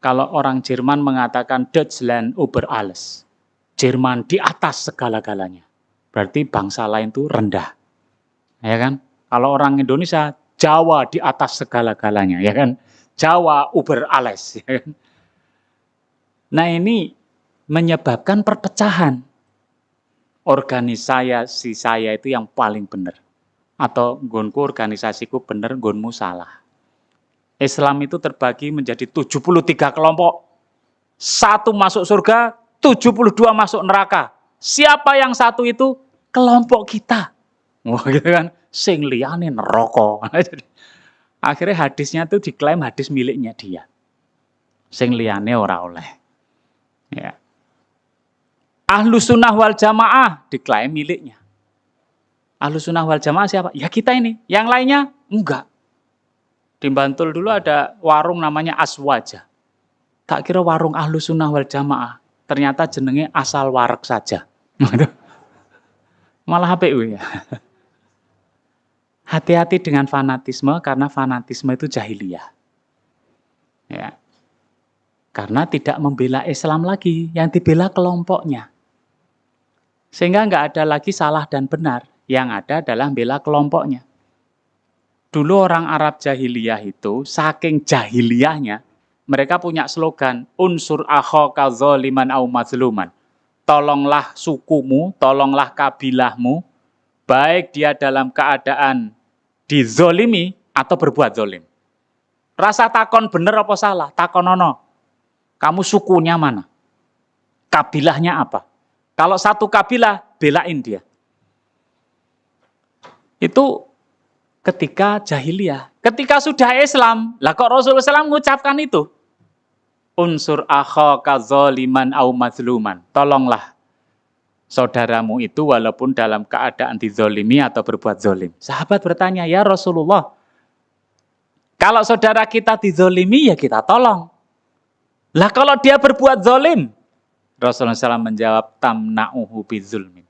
kalau orang Jerman mengatakan Deutschland über alles. Jerman di atas segala-galanya. Berarti bangsa lain itu rendah. Ya kan? Kalau orang Indonesia, Jawa di atas segala-galanya, ya kan? Jawa über alles, ya kan? Nah, ini menyebabkan perpecahan. Organisasi saya itu yang paling benar. Atau nggonku organisasiku benar, nggonmu salah. Islam itu terbagi menjadi 73 kelompok. Satu masuk surga, 72 masuk neraka. Siapa yang satu itu? Kelompok kita. Wah gitu kan, sing liyane neraka. Akhirnya hadisnya tuh diklaim hadis miliknya dia. Sing liyane ora oleh. Ya. Ahlus sunnah wal jamaah diklaim miliknya. Ahlussunnah wal Jamaah siapa? Ya kita ini. Yang lainnya enggak. Di Bantul dulu ada warung namanya Aswaja. Tak kira warung Ahlussunnah wal Jamaah. Ternyata jenenge asal wareg saja. Malah HPU ya. Hati-hati dengan fanatisme karena fanatisme itu jahiliyah. Ya. Karena tidak membela Islam lagi, yang dibela kelompoknya. Sehingga nggak ada lagi salah dan benar, yang ada adalah bela kelompoknya. Dulu orang Arab jahiliyah itu, saking jahiliyahnya, mereka punya slogan, unsur akhaka dzaliman au mazluman. Tolonglah sukumu, tolonglah kabilahmu, baik dia dalam keadaan dizolimi atau berbuat zolim. Rasa takon bener apa salah? Takonono. Kamu sukunya mana? Kabilahnya apa? Kalau satu kabilah, belain dia. Itu ketika jahiliyah. Ketika sudah Islam, lah kok Rasulullah SAW mengucapkan itu? Unsur akhaka dzaliman au mazluman. Tolonglah saudaramu itu walaupun dalam keadaan dizolimi atau berbuat zolim. Sahabat bertanya, ya Rasulullah, kalau saudara kita dizolimi ya kita tolong. Lah kalau dia berbuat zolim, Rasulullah SAW menjawab, tamna'uhu bizulmin.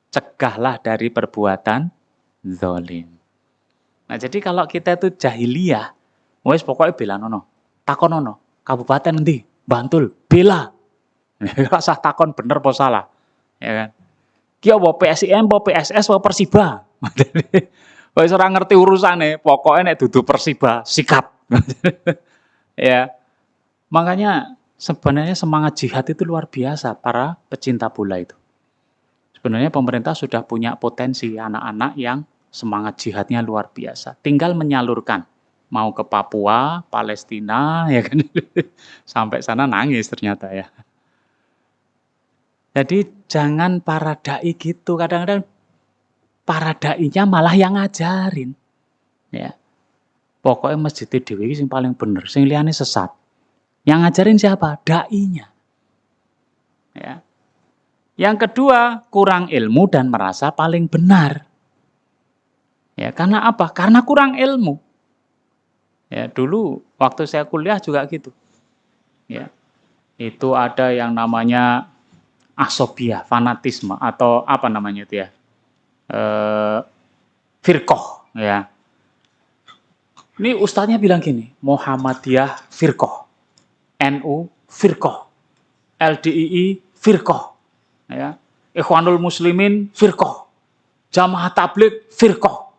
Cegahlah dari perbuatan zolim. Nah jadi kalau kita itu jahiliyah, wes pokoknya bela nono, takon nono, kabupaten nanti, Bantul, bela. Rasa takon bener apa salah, ya kan? Kia apa PSIM, apa PSS, apa Persiba. Wes ora ngerti urusane, pokoknya nek dudu Persiba, sikap. Ya. Makanya sebenarnya semangat jihad itu luar biasa para pecinta bola itu. Sebenarnya pemerintah sudah punya potensi anak-anak yang semangat jihadnya luar biasa. Tinggal menyalurkan. Mau ke Papua, Palestina, ya kan. Sampai sana nangis ternyata ya. Jadi jangan para dai gitu. Kadang-kadang para dai-nya malah yang ngajarin. Ya. Pokoknya masjid dhewe iki sing paling bener, sing liyane sesat. Yang ngajarin siapa? Dai-nya. Ya. Yang kedua, kurang ilmu dan merasa paling benar. Ya, karena apa? Karena kurang ilmu. Ya, dulu waktu saya kuliah juga gitu. Ya. Itu ada yang namanya asobiyah, fanatisme atau apa namanya itu ya? Firqoh, ya. Ini ustadznya bilang gini, Muhammadiyah firqoh. NU firqoh, LDII firqoh, ya, Ikhwanul Muslimin firqoh, Jamaah Tabligh firqoh,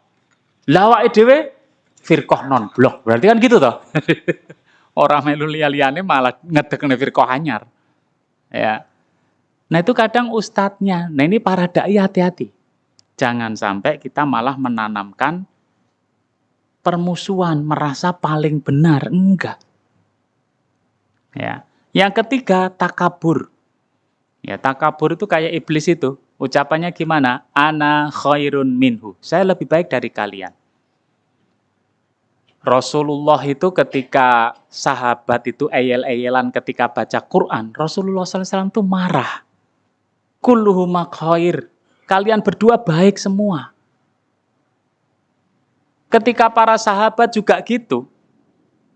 lawake dhewe firqoh non blok. Berarti kan gitu toh. Orang melu liya-liyane malah ngedekne firqoh anyar. Ya. Nah itu kadang ustadznya. Nah ini para dai hati-hati. Jangan sampai kita malah menanamkan permusuhan, merasa paling benar, enggak. Ya. Yang ketiga, takabur. Ya, takabur itu kayak iblis itu. Ucapannya gimana? Ana khairun minhu. Saya lebih baik dari kalian. Rasulullah itu ketika sahabat itu eyel-eyelan ketika baca Quran, Rasulullah SAW itu marah. Kulluhuma khair. Kalian berdua baik semua. Ketika para sahabat juga gitu.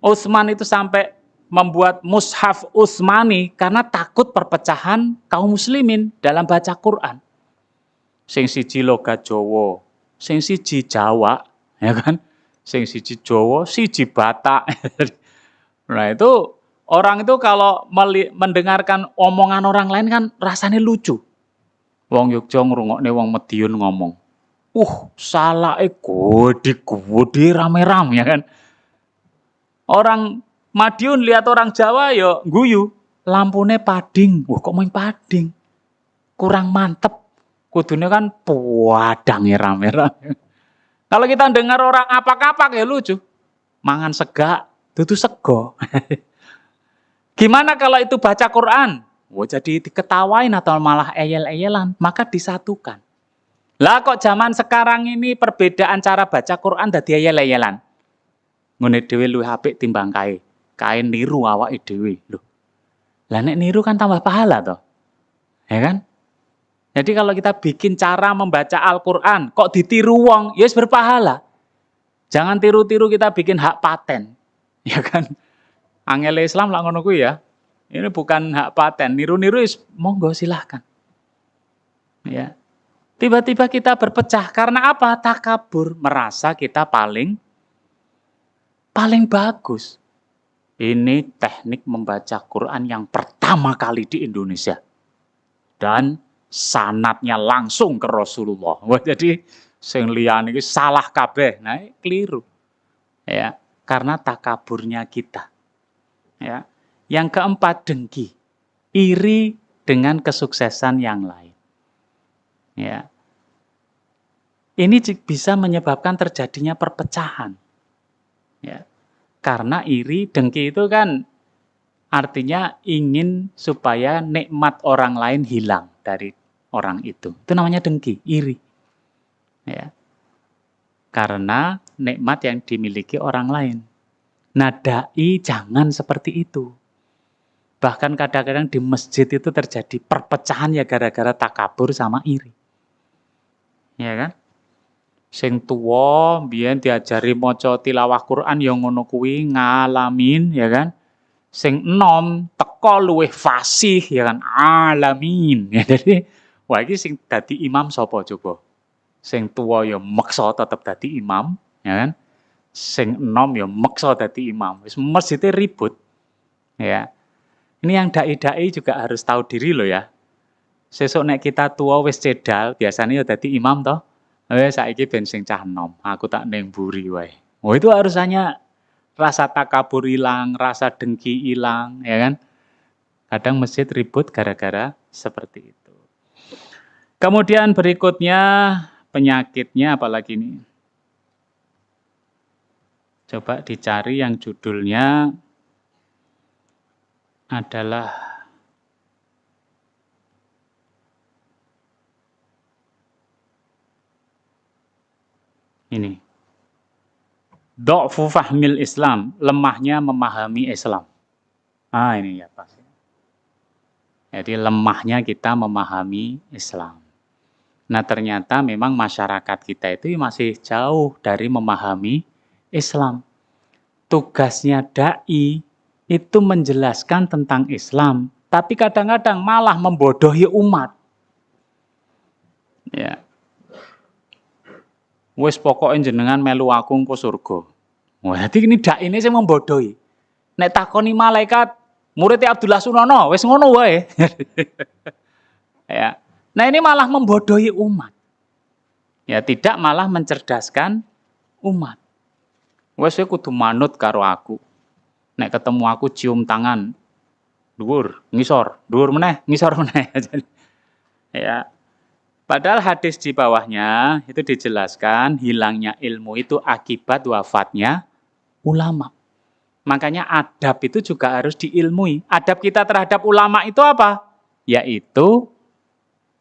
Utsman itu sampai membuat mushaf Utsmani karena takut perpecahan kaum muslimin dalam baca Quran. Sing siji logat Jawa, sing siji Jawa, ya kan? Sing siji Jawa, siji Batak. Nah, itu orang itu kalau mendengarkan omongan orang lain kan rasanya lucu. Wong Yogya ngrungokne wong Madiun ngomong. Salake gede rame-rame ya kan. Orang Madiun lihat orang Jawa ya guyu, lampune pading. Kok main pading? Kurang mantep. Kudune kan puadange rame-rame. Kalau kita dengar orang apak-apak ya lucu. Mangan sega, dudu sego. Gimana kalau itu baca Quran? Jadi diketawain atau malah eyel-eyelan, maka disatukan. Lah kok zaman sekarang ini perbedaan cara baca Quran dadi eyel-eyelan. Ngene dhewe luwih apik timbang kae. Kae niru awake dhewe lho. Lah nek niru kan tambah pahala toh. Ya kan? Jadi kalau kita bikin cara membaca Al-Quran, kok ditiru wong, ya berpahala. Jangan tiru-tiru kita bikin hak paten. Ya kan? Angel Islam lah ngono kuwi ya. Ini bukan hak paten, niru-niru monggo silahkan. Ya. Tiba-tiba kita berpecah karena apa? Takabur, merasa kita paling bagus. Ini teknik membaca Quran yang pertama kali di Indonesia. Dan sanadnya langsung ke Rasulullah. Wah, jadi sing liyane iki salah kabeh. Nah, keliru. Ya, karena takaburnya kita. Ya. Yang keempat, dengki. Iri dengan kesuksesan yang lain. Ya. Ini bisa menyebabkan terjadinya perpecahan. Ya. Karena iri, dengki itu kan artinya ingin supaya nikmat orang lain hilang dari orang itu. Itu namanya dengki, iri. Ya. Karena nikmat yang dimiliki orang lain. Nah, dai jangan seperti itu. Bahkan kadang-kadang di masjid itu terjadi perpecahan ya gara-gara takabur sama iri. Ya kan? Sing tuwa mbiyen diajari maca tilawah Quran ya ngono kuwi ngalamin ya kan. Sing enom teko luwih fasih ya kan alamin. Ya jadi wah iki sing dadi imam sapa coba? Sing tuwa ya meksa tetep dadi imam, ya kan? Sing enom ya meksa dadi imam. Wis masjid ribut. Ya. Ini yang dai-dai juga harus tahu diri loh ya. Sesuk nek kita tua wis cedal, biasanya ya dadi imam toh. Saiki ben sing cah enom, aku tak ning mburi wae. Oh itu harusnya rasa takabur hilang, rasa dengki hilang, ya kan? Kadang masjid ribut gara-gara seperti itu. Kemudian berikutnya penyakitnya apalagi nih? Coba dicari yang judulnya adalah ini. Dha'fu fahmil Islam, lemahnya memahami Islam. Ah ini ya pas. Jadi lemahnya kita memahami Islam. Nah ternyata memang masyarakat kita itu masih jauh dari memahami Islam. Tugasnya dai itu menjelaskan tentang Islam, tapi kadang-kadang malah membodohi umat. Ya. Wis pokoknya jenengan melu aku engko surga. Wah, jadi ini dai ini saya membodohi. Nek takoni malaikat, muridnya Abdullah Sunono, wis ngono wae. Ya. Nah, ini malah membodohi umat. Ya, tidak malah mencerdaskan umat. Wes kudu manut karo aku. Nek ketemu aku cium tangan. Dhuwur, ngisor, dhuwur meneh, ngisor meneh. Ya. Padahal hadis di bawahnya itu dijelaskan hilangnya ilmu itu akibat wafatnya ulama. Makanya adab itu juga harus diilmui. Adab kita terhadap ulama itu apa? Yaitu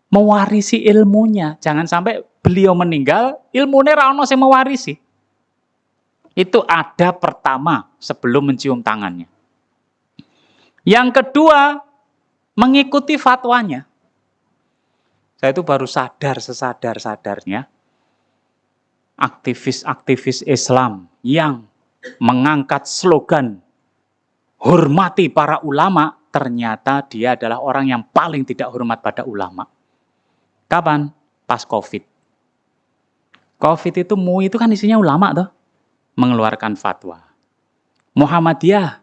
mewarisi ilmunya. Jangan sampai beliau meninggal, ilmunya ra ono sing mewarisi. Itu ada pertama sebelum mencium tangannya. Yang kedua, mengikuti fatwanya. Saya itu baru sadar sesadar-sadarnya aktivis-aktivis Islam yang mengangkat slogan hormati para ulama, ternyata dia adalah orang yang paling tidak hormat pada ulama. Kapan? Pas COVID. COVID itu MUI itu kan isinya ulama toh. Mengeluarkan fatwa. Muhammadiyah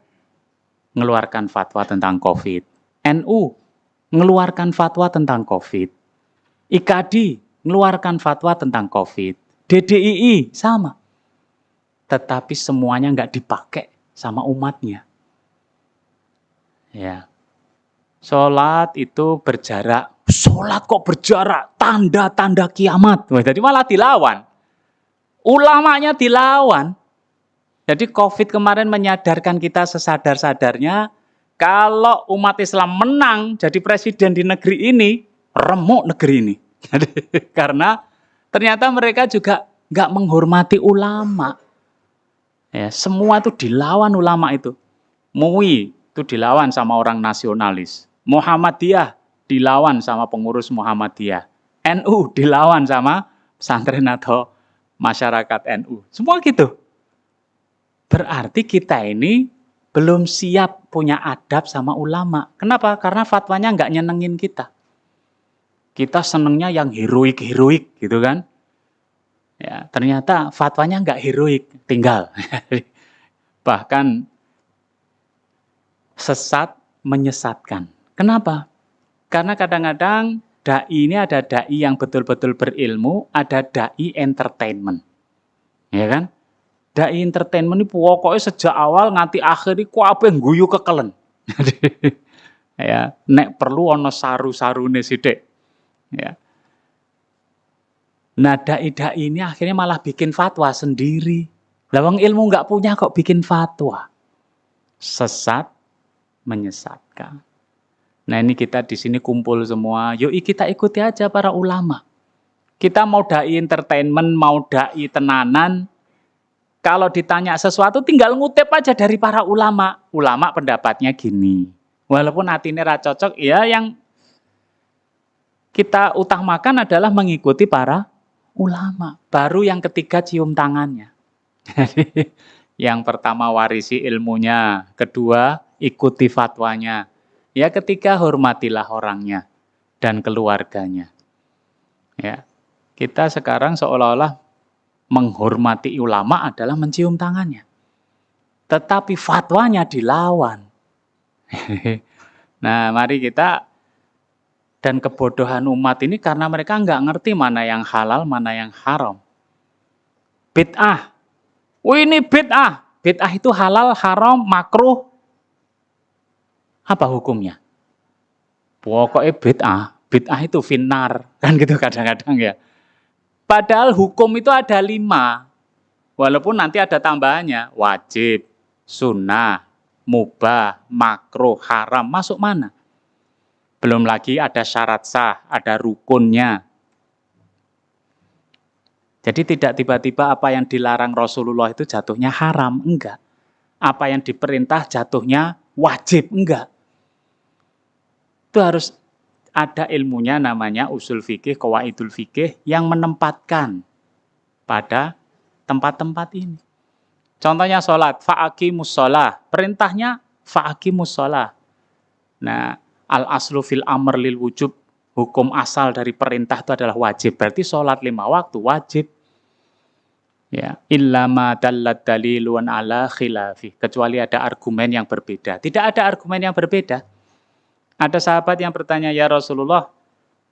mengeluarkan fatwa tentang COVID. NU mengeluarkan fatwa tentang COVID. IKD mengeluarkan fatwa tentang COVID. DDII sama. Tetapi semuanya nggak dipakai sama umatnya. Ya. Sholat itu berjarak. Sholat kok berjarak? Tanda-tanda kiamat. Wah, jadi malah dilawan. Ulamanya dilawan. Jadi COVID kemarin menyadarkan kita sesadar-sadarnya, kalau umat Islam menang jadi presiden di negeri ini, remuk negeri ini. Karena ternyata mereka juga nggak menghormati ulama. Ya, semua itu dilawan ulama itu. MUI itu dilawan sama orang nasionalis. Muhammadiyah dilawan sama pengurus Muhammadiyah. NU dilawan sama pesantren atau masyarakat NU. Semua gitu. Berarti kita ini belum siap punya adab sama ulama. Kenapa? Karena fatwanya nggak nyenengin kita. Kita senengnya yang heroik-heroik gitu kan. Ya, ternyata fatwanya nggak heroik, tinggal. Bahkan sesat menyesatkan. Kenapa? Karena kadang-kadang dai ini ada dai yang betul-betul berilmu, ada dai entertainment. Ya kan? Dai entertainment ini pokoknya sejak awal nganti akhir iku apa yang guyu kekelen. Ya, nek perlu ono saru-sarune sithik. Ya. Nah, dai-dai ini akhirnya malah bikin fatwa sendiri. Lawang ilmu nggak punya kok bikin fatwa. Sesat menyesatkan. Nah, ini kita di sini kumpul semua. Yuk kita ikuti aja para ulama. Kita mau dai entertainment, mau dai tenanan, kalau ditanya sesuatu tinggal ngutip aja dari para ulama. Ulama pendapatnya gini. Walaupun hatinya ra cocok, ya yang kita utamakan adalah mengikuti para ulama. Baru yang ketiga cium tangannya. Yang pertama warisi ilmunya, kedua ikuti fatwanya. Ya ketiga hormatilah orangnya dan keluarganya. Ya. Kita sekarang seolah-olah menghormati ulama adalah mencium tangannya. Tetapi fatwanya dilawan. Nah, mari kita, dan kebodohan umat ini karena mereka nggak ngerti mana yang halal, mana yang haram. Bid'ah. Ini bid'ah. Bid'ah itu halal, haram, makruh. Apa hukumnya? Pokoknya bid'ah. Bid'ah itu finnar. Kan gitu kadang-kadang ya. Padahal hukum itu ada 5. Walaupun nanti ada tambahannya. Wajib, sunnah, mubah, makruh, haram. Masuk mana? Belum lagi ada syarat sah, ada rukunnya. Jadi tidak tiba-tiba apa yang dilarang Rasulullah itu jatuhnya haram, enggak. Apa yang diperintah jatuhnya wajib, enggak. Itu harus ada ilmunya namanya usul fikih, qawaidul fikih yang menempatkan pada tempat-tempat ini. Contohnya sholat, fa'aqimus sholah. Perintahnya fa'aqimus sholah. Nah, al-aslu fil amr lil wujub. Hukum asal dari perintah itu adalah wajib. Berarti sholat 5 waktu wajib. Ya, illa ma dallat dalilun ala khilafi, kecuali ada argumen yang berbeda. Tidak ada argumen yang berbeda. Ada sahabat yang bertanya, ya Rasulullah,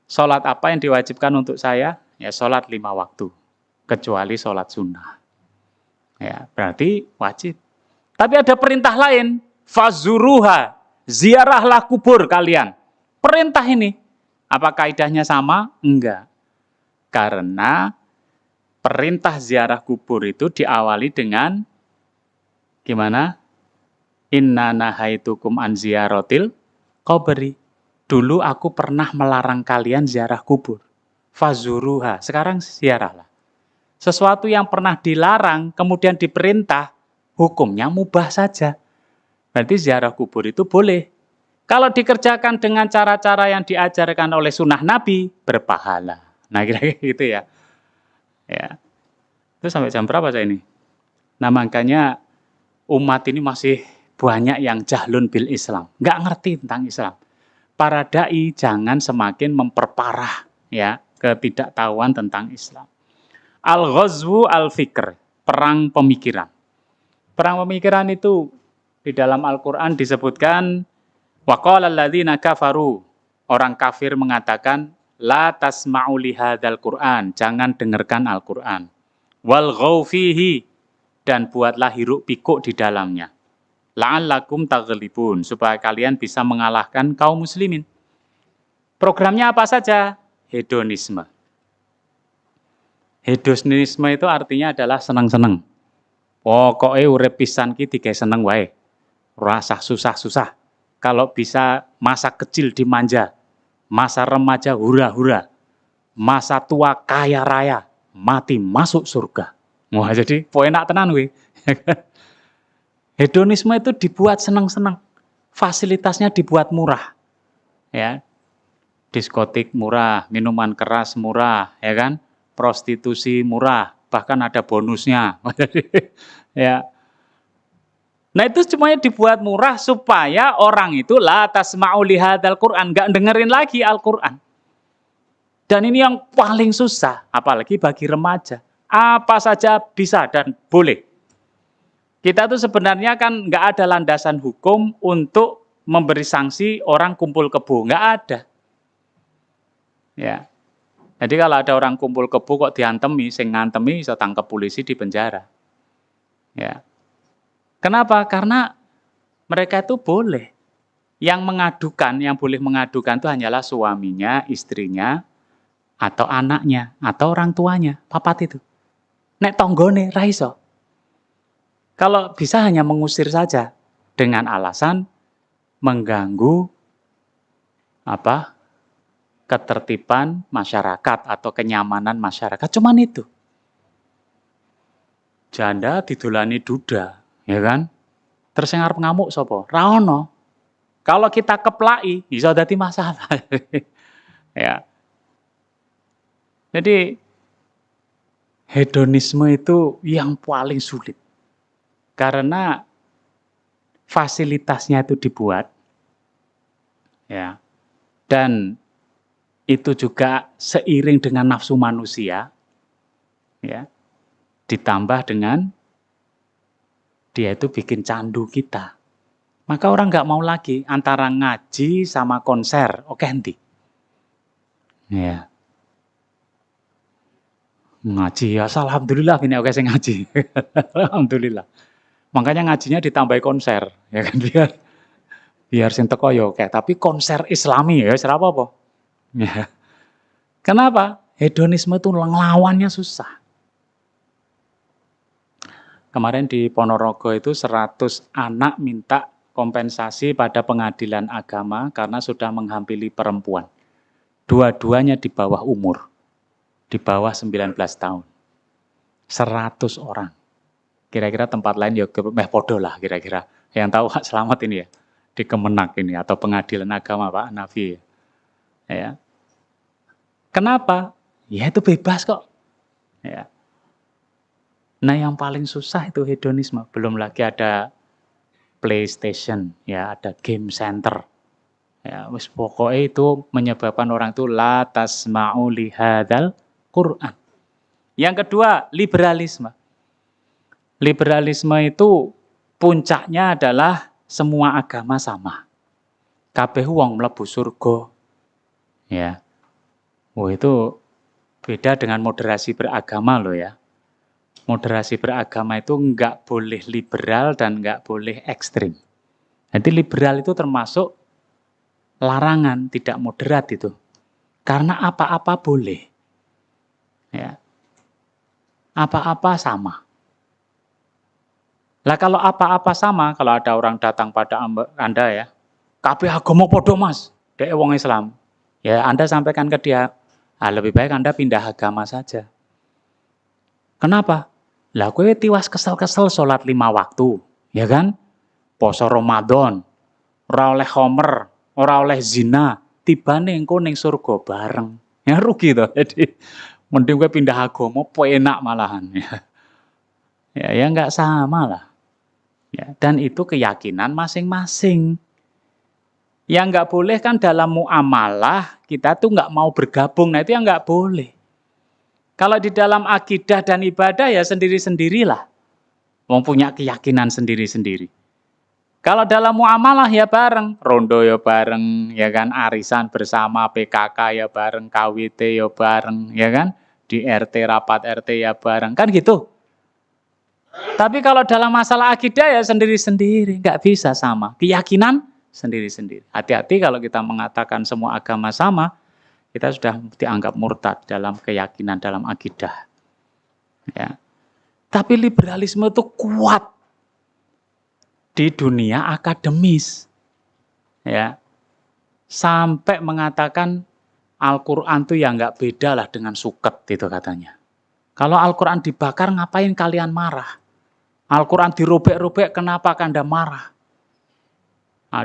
sholat apa yang diwajibkan untuk saya? Ya, sholat 5 waktu, kecuali sholat sunnah. Ya, berarti wajib. Tapi ada perintah lain, fazuruha, ziarahlah kubur kalian. Perintah ini, apa kaidahnya sama? Enggak. Karena perintah ziarah kubur itu diawali dengan gimana? Inna nahaitukum an ziyaratil qabri. Dulu aku pernah melarang kalian ziarah kubur. Fazuruha. Sekarang ziarahlah. Sesuatu yang pernah dilarang kemudian diperintah, hukumnya mubah saja. Berarti ziarah kubur itu boleh. Kalau dikerjakan dengan cara-cara yang diajarkan oleh sunnah Nabi, berpahala. Nah, kira-kira gitu ya. Ya. Itu sampai jam berapa saya ini? Nah, makanya umat ini masih banyak yang jahlun bil Islam, nggak ngerti tentang Islam. Para dai jangan semakin memperparah ya ketidaktahuan tentang Islam. Al-ghazwu al-fikr, perang pemikiran. Perang pemikiran itu di dalam Al-Qur'an disebutkan waqala alladzina kafaru, orang kafir mengatakan la tasma'u li hadzal Qur'an, jangan dengarkan Al-Qur'an. Wal fihi, dan buatlah hiruk pikuk di dalamnya. La'allakum taghlibun, supaya kalian bisa mengalahkan kaum muslimin. Programnya apa saja? Hedonisme. Hedonisme itu artinya adalah senang-senang. Pokoknya urip pisan ki digawe seneng wae. Rasa susah-susah. Kalau bisa masa kecil dimanja, masa remaja hura-hura, masa tua kaya raya, mati masuk surga. Wah, jadi enak tenan we. Hedonisme itu dibuat senang-senang. Fasilitasnya dibuat murah. Ya. diskotik murah, minuman keras murah, ya kan? Prostitusi murah, bahkan ada bonusnya. Ya. Nah itu semuanya dibuat murah supaya orang itu la tasma'u lihadzal Qur'an, nggak dengerin lagi Al-Qur'an. Dan ini yang paling susah, apalagi bagi remaja. Apa saja bisa dan boleh. Kita tuh sebenarnya kan nggak ada landasan hukum untuk memberi sanksi orang kumpul kebo, nggak ada. Ya. Jadi kalau ada orang kumpul kebo kok diantemi, sing ngantemi bisa tangkap polisi di penjara. Ya. Kenapa? Karena mereka itu boleh. Yang mengadukan, yang boleh mengadukan itu hanyalah suaminya, istrinya, atau anaknya, atau orang tuanya, papat itu. Nek tonggone ra iso. Kalau bisa hanya mengusir saja dengan alasan mengganggu ketertiban masyarakat atau kenyamanan masyarakat. Cuman itu. Janda didolani duda, ya kan? Terus yang arep ngamuk sapa? Ra ono. Kalau kita keplaki, iso dadi masalah. Ya. Jadi hedonisme itu yang paling sulit. Karena fasilitasnya itu dibuat, ya. Dan itu juga seiring dengan nafsu manusia, ya. Ditambah dengan dia itu bikin candu kita. Maka orang nggak mau lagi antara ngaji sama konser, oke henti. Ya. Ngaji ya, alhamdulillah ini oke saya ngaji. Alhamdulillah. Makanya ngajinya ditambahi konser, ya kan biar sing teko ya oke, tapi konser Islami ya wis apa-apa. Ya. Kenapa? Hedonisme itu ngelawannya susah. Kemarin di Ponorogo itu 100 anak minta kompensasi pada pengadilan agama karena sudah menghampiri perempuan. Dua-duanya di bawah umur. Di bawah 19 tahun. 100 orang. Kira-kira tempat lain ya podo lah kira-kira. Yang tahu Hak Selamat ini ya. Di Kemenak ini atau pengadilan agama Pak Hanafi. Ya. Kenapa? Ya itu bebas kok. Ya. Nah yang paling susah itu hedonisme. Belum lagi ada PlayStation, ya ada game center. Ya, wis pokoknya itu menyebabkan orang itu la tasma'u lihadzal Qur'an. Yang kedua, liberalisme. Liberalisme itu puncaknya adalah semua agama sama. Kabeh wong mlebu surga. Ya. Oh itu beda dengan moderasi beragama loh ya. Moderasi beragama itu enggak boleh liberal dan enggak boleh ekstrim. Jadi liberal itu termasuk larangan, tidak moderat itu. Karena apa-apa boleh. Ya. Apa-apa sama. Lah kalau apa-apa sama, kalau ada orang datang pada Anda ya, kabeh agama padha Mas, dek wong Islam. Ya Anda sampaikan ke dia, lebih baik Anda pindah agama saja. Kenapa? Lah kowe tiwas kesel-kesel sholat 5 waktu, ya kan? Poso Ramadan, ora oleh homer, ora oleh zina, tibane engko ning surga bareng. Ya rugi toh. Jadi mending kowe pindah agama enak malahan ya. Ya enggak sama lah. Ya, dan itu keyakinan masing-masing. Yang enggak boleh kan dalam muamalah kita tuh enggak mau bergabung, nah itu yang enggak boleh. Kalau di dalam akidah dan ibadah ya sendiri-sendirilah. Wong punya keyakinan sendiri-sendiri. Kalau dalam muamalah ya bareng, rondo ya bareng, ya kan, arisan bersama, PKK ya bareng, KWT ya bareng, ya kan, di RT, rapat RT ya bareng, kan gitu. Tapi kalau dalam masalah akidah ya sendiri-sendiri, nggak bisa sama. Keyakinan sendiri-sendiri. Hati-hati kalau kita mengatakan semua agama sama, kita sudah dianggap murtad dalam keyakinan, dalam akidah. Ya. Tapi liberalisme itu kuat di dunia akademis. Ya. Sampai mengatakan Al-Quran itu ya nggak beda lah dengan suket itu katanya. Kalau Al-Quran dibakar ngapain kalian marah? Al-Quran dirobek-robek kenapa Anda marah?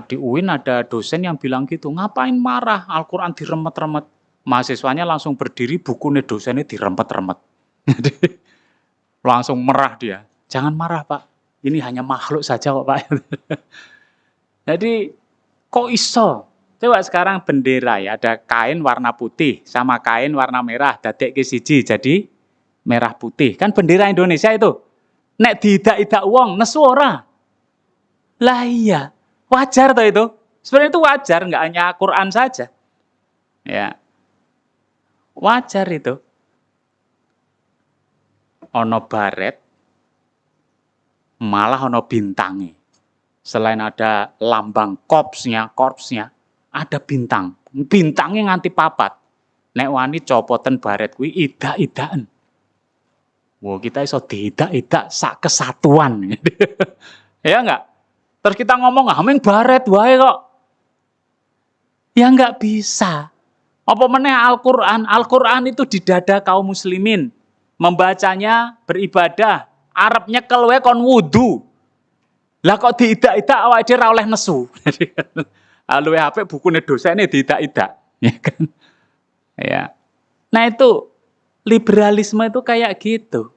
Di UIN ada dosen yang bilang gitu, ngapain marah, Al-Quran diremet-remet. Mahasiswanya langsung berdiri, bukunya dosennya dirempet-remet. Langsung merah dia. Jangan marah Pak, ini hanya makhluk saja kok Pak. Jadi kok iso? Coba sekarang bendera ya, ada kain warna putih sama kain warna merah, dadek ke siji jadi merah putih. Kan bendera Indonesia itu. Nek diidak-idak wong nesu ora. Lah iya, wajar toh itu. Sebenarnya itu wajar, nggak hanya Quran saja. Ya, wajar itu. Ono baret, malah ono bintangi. Selain ada lambang korpsnya, ada bintang. Bintangnya nganti papat. Nek wani copoten baret kuwi idak-idaken. Wah, kita iso diidak-idak sak kesatuan. Ya enggak? Terus kita ngomong, "Meng baret wae kok." Ya enggak bisa. Apa meneh Al-Qur'an? Al-Qur'an itu di dada kaum muslimin. Membacanya, beribadah, arep nyekel wae kon wudu. Lah kok diidak-idak awake dhewe ora oleh nesu. Luwih apik bukune dosene diidak-idak, ya kan? Ya. Nah itu liberalisme itu kayak gitu.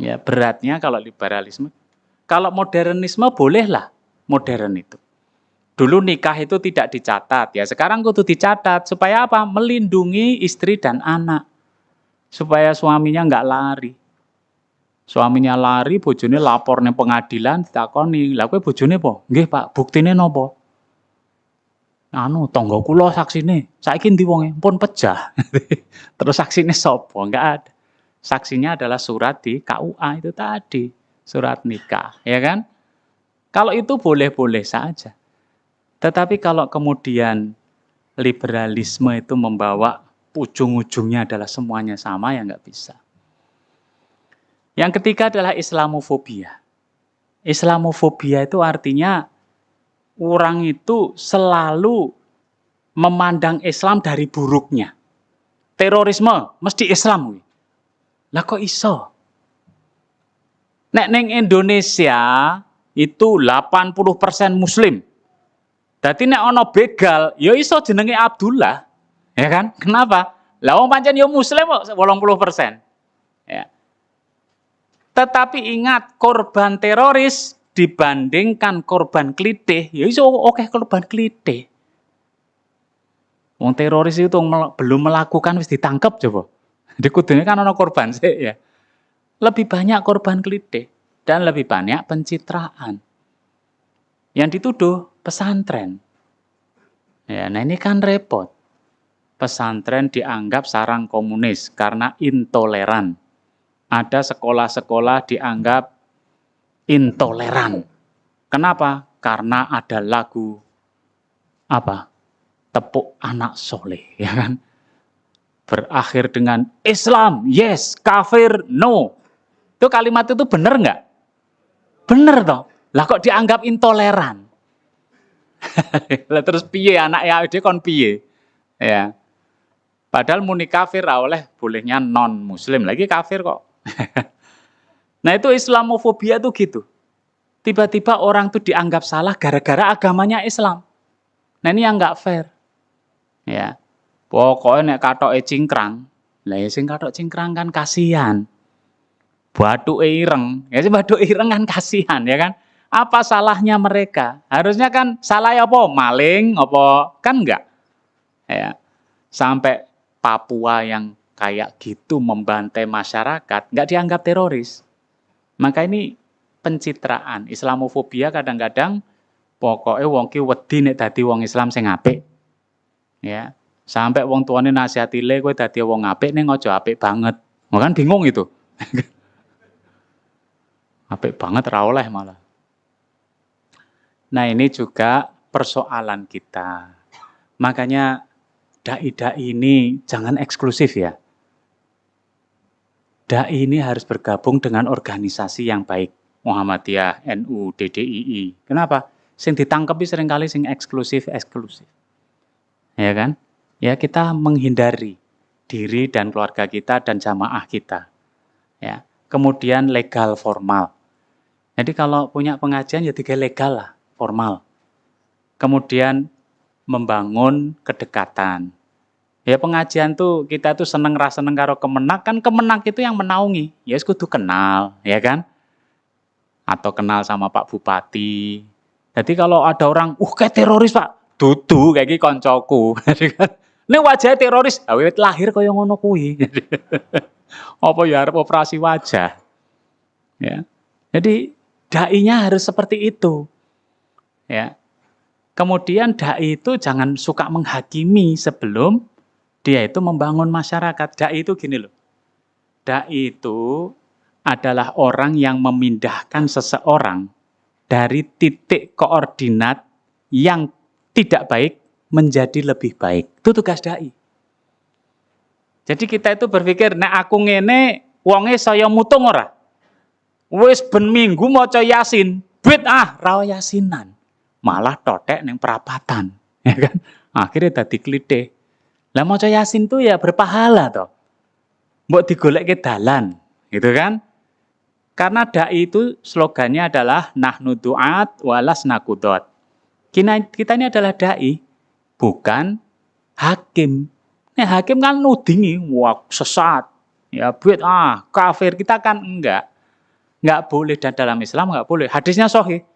Ya, beratnya kalau liberalisme. Kalau modernisme bolehlah modern itu. Dulu nikah itu tidak dicatat, ya sekarang kudu dicatat. Supaya apa? Melindungi istri dan anak. Supaya suaminya nggak lari. Suaminya lari, bojone lapor ning pengadilan, ditakoni, "Lah kowe bojone apa?" "Nggih, Pak, buktine napa?" "Anu, tangga kula saksine. Saiki ndi wonge?" "Pun pejah." Terus saksine sapa? Enggak ada. Saksinya adalah surat di KUA itu tadi, surat nikah, ya kan? Kalau itu boleh-boleh saja. Tetapi kalau kemudian liberalisme itu membawa ujung-ujungnya adalah semuanya sama, ya nggak bisa. Yang ketiga adalah Islamofobia. Islamofobia itu artinya orang itu selalu memandang Islam dari buruknya. Terorisme mesti Islam. Lah kok iso? Nek neng Indonesia itu 80% Muslim. Dadi nek ana begal, ya iso jenenge Abdullah. Ya kan? Kenapa? Lah wong pancen ya Muslim kok 80%. Ya. Tetapi ingat, korban teroris dibandingkan korban klitih, ya iso oke korban klitih. Wong teroris itu belum melakukan wis ditangkap coba. Di kudune kan ana korban sih ya. Lebih banyak korban klitih dan lebih banyak pencitraan. Yang dituduh pesantren. Ya, nah ini kan repot. Pesantren dianggap sarang komunis karena intoleran. Ada sekolah-sekolah dianggap intoleran. Kenapa? Karena ada lagu apa? Tepuk anak soleh, ya kan? Berakhir dengan Islam, yes, kafir, no. Itu kalimat itu benar nggak? Benar toh. Lah kok dianggap intoleran? Lah terus piye anaknya dia kon piye? Ya. Padahal muni kafir oleh bolehnya non muslim lagi kafir kok. Nah itu Islamofobia tuh gitu. Tiba-tiba orang tuh dianggap salah gara-gara agamanya Islam. Nah ini yang nggak fair. Ya. Pokoknya nek katoke cingkrang, lah ya sing katok cingkrang kan kasihan. Bathuke ireng, ya sing bathuke ireng kan kasihan ya kan. Apa salahnya mereka? Harusnya kan salah apa? Maling apa? Kan enggak. Ya. Sampai Papua yang kayak gitu membantai masyarakat, nggak dianggap teroris. Maka ini pencitraan. Islamofobia kadang-kadang pokoknya wong ki wedi nek dadi wong Islam sing apik. Ya. Sampai wong tuane nasihati le kowe dadi wong apik ning aja apik banget. Kan bingung itu. Apik banget ra oleh malah. Nah, ini juga persoalan kita. Makanya dai-dai ini jangan eksklusif ya. Dai ini harus bergabung dengan organisasi yang baik. Muhammadiyah, NU, DDII. Kenapa? Sing ditangkepi seringkali sing eksklusif. Ya kan? Ya kita menghindari diri dan keluarga kita dan jamaah kita. Ya. Kemudian legal formal. Jadi kalau punya pengajian ya tiga legal lah. formal. Kemudian membangun kedekatan. Ya pengajian tuh kita tuh seneng karo kemenak, kan kemenak itu yang menaungi. Ya kudu kenal, ya kan? Atau kenal sama Pak Bupati. Jadi kalau ada orang, kayak teroris Pak, dudu kayak gini koncoku. Ini wajahnya teroris, awet lahir kaya ngono kuwi. Apa ya harap operasi wajah. Ya. Jadi dai-nya harus seperti itu. Ya. Kemudian dai itu jangan suka menghakimi sebelum dia itu membangun masyarakat. Dai itu gini loh. Dai itu adalah orang yang memindahkan seseorang dari titik koordinat yang tidak baik menjadi lebih baik. Itu tugas dai. Jadi kita itu berpikir, nek aku ngene, wonge saya mutung ora. Wis ben minggu maca Yasin, ra yasinan. Malah totek ning perapatan, ya kan? Akhirnya dadi klitih. Lah maca Yasin tuh ya berpahala toh. Mbok digolekke dalan, gitu kan? Karena dai itu slogannya adalah nahnu du'at walas nakudot. Kita ini adalah dai, bukan hakim. Nah, hakim kan nudingi, wah sesat, ya kafir. Kita kan enggak boleh, dan dalam Islam enggak boleh. Hadisnya sahih.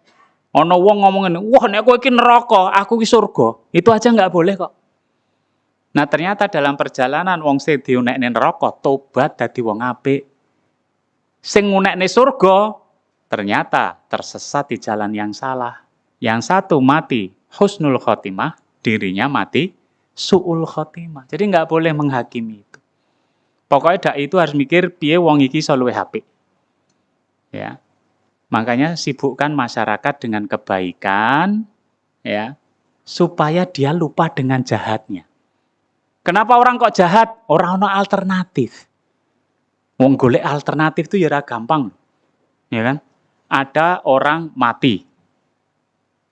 Ono wong ngomongin, wah nek kowe iki neraka, aku iki surga. Itu aja enggak boleh kok. Nah, ternyata dalam perjalanan wong sing diunekne neraka tobat dadi wong apik. Sing ngunekne surga ternyata tersesat di jalan yang salah. Yang satu mati husnul khotimah, dirinya mati su'ul khotimah. Jadi enggak boleh menghakimi itu. Pokoknya dai itu harus mikir piye wong iki iso luwih apik. Ya. Makanya sibukkan masyarakat dengan kebaikan, ya, supaya dia lupa dengan jahatnya. Kenapa orang kok jahat? Orang ono alternatif. Wong golek alternatif itu ya gampang, ya kan? Ada orang mati,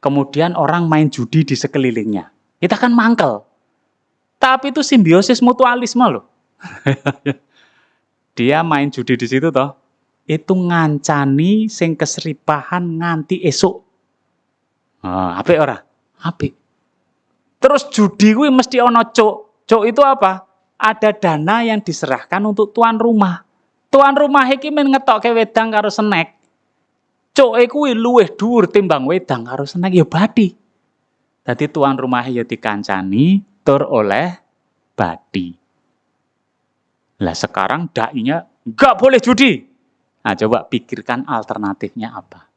kemudian orang main judi di sekelilingnya. Kita kan mangkel. Tapi itu simbiosis mutualisme loh. Dia main judi di situ toh. Itu ngancani sing keseripahan nganti esuk. Apik ora? Apik. Terus judi kuwi mesti ono cuk. Cuk itu apa? Ada dana yang diserahkan untuk tuan rumah. Tuan rumah iki men ngetokke wedang karo snack. Cuke kuwi luwih dhuwur timbang wedang karo snack ya bathi. Dadi tuan rumah ya dikancani tur oleh bathi. Lah sekarang dai-nya enggak boleh judi. Nah, coba pikirkan alternatifnya apa.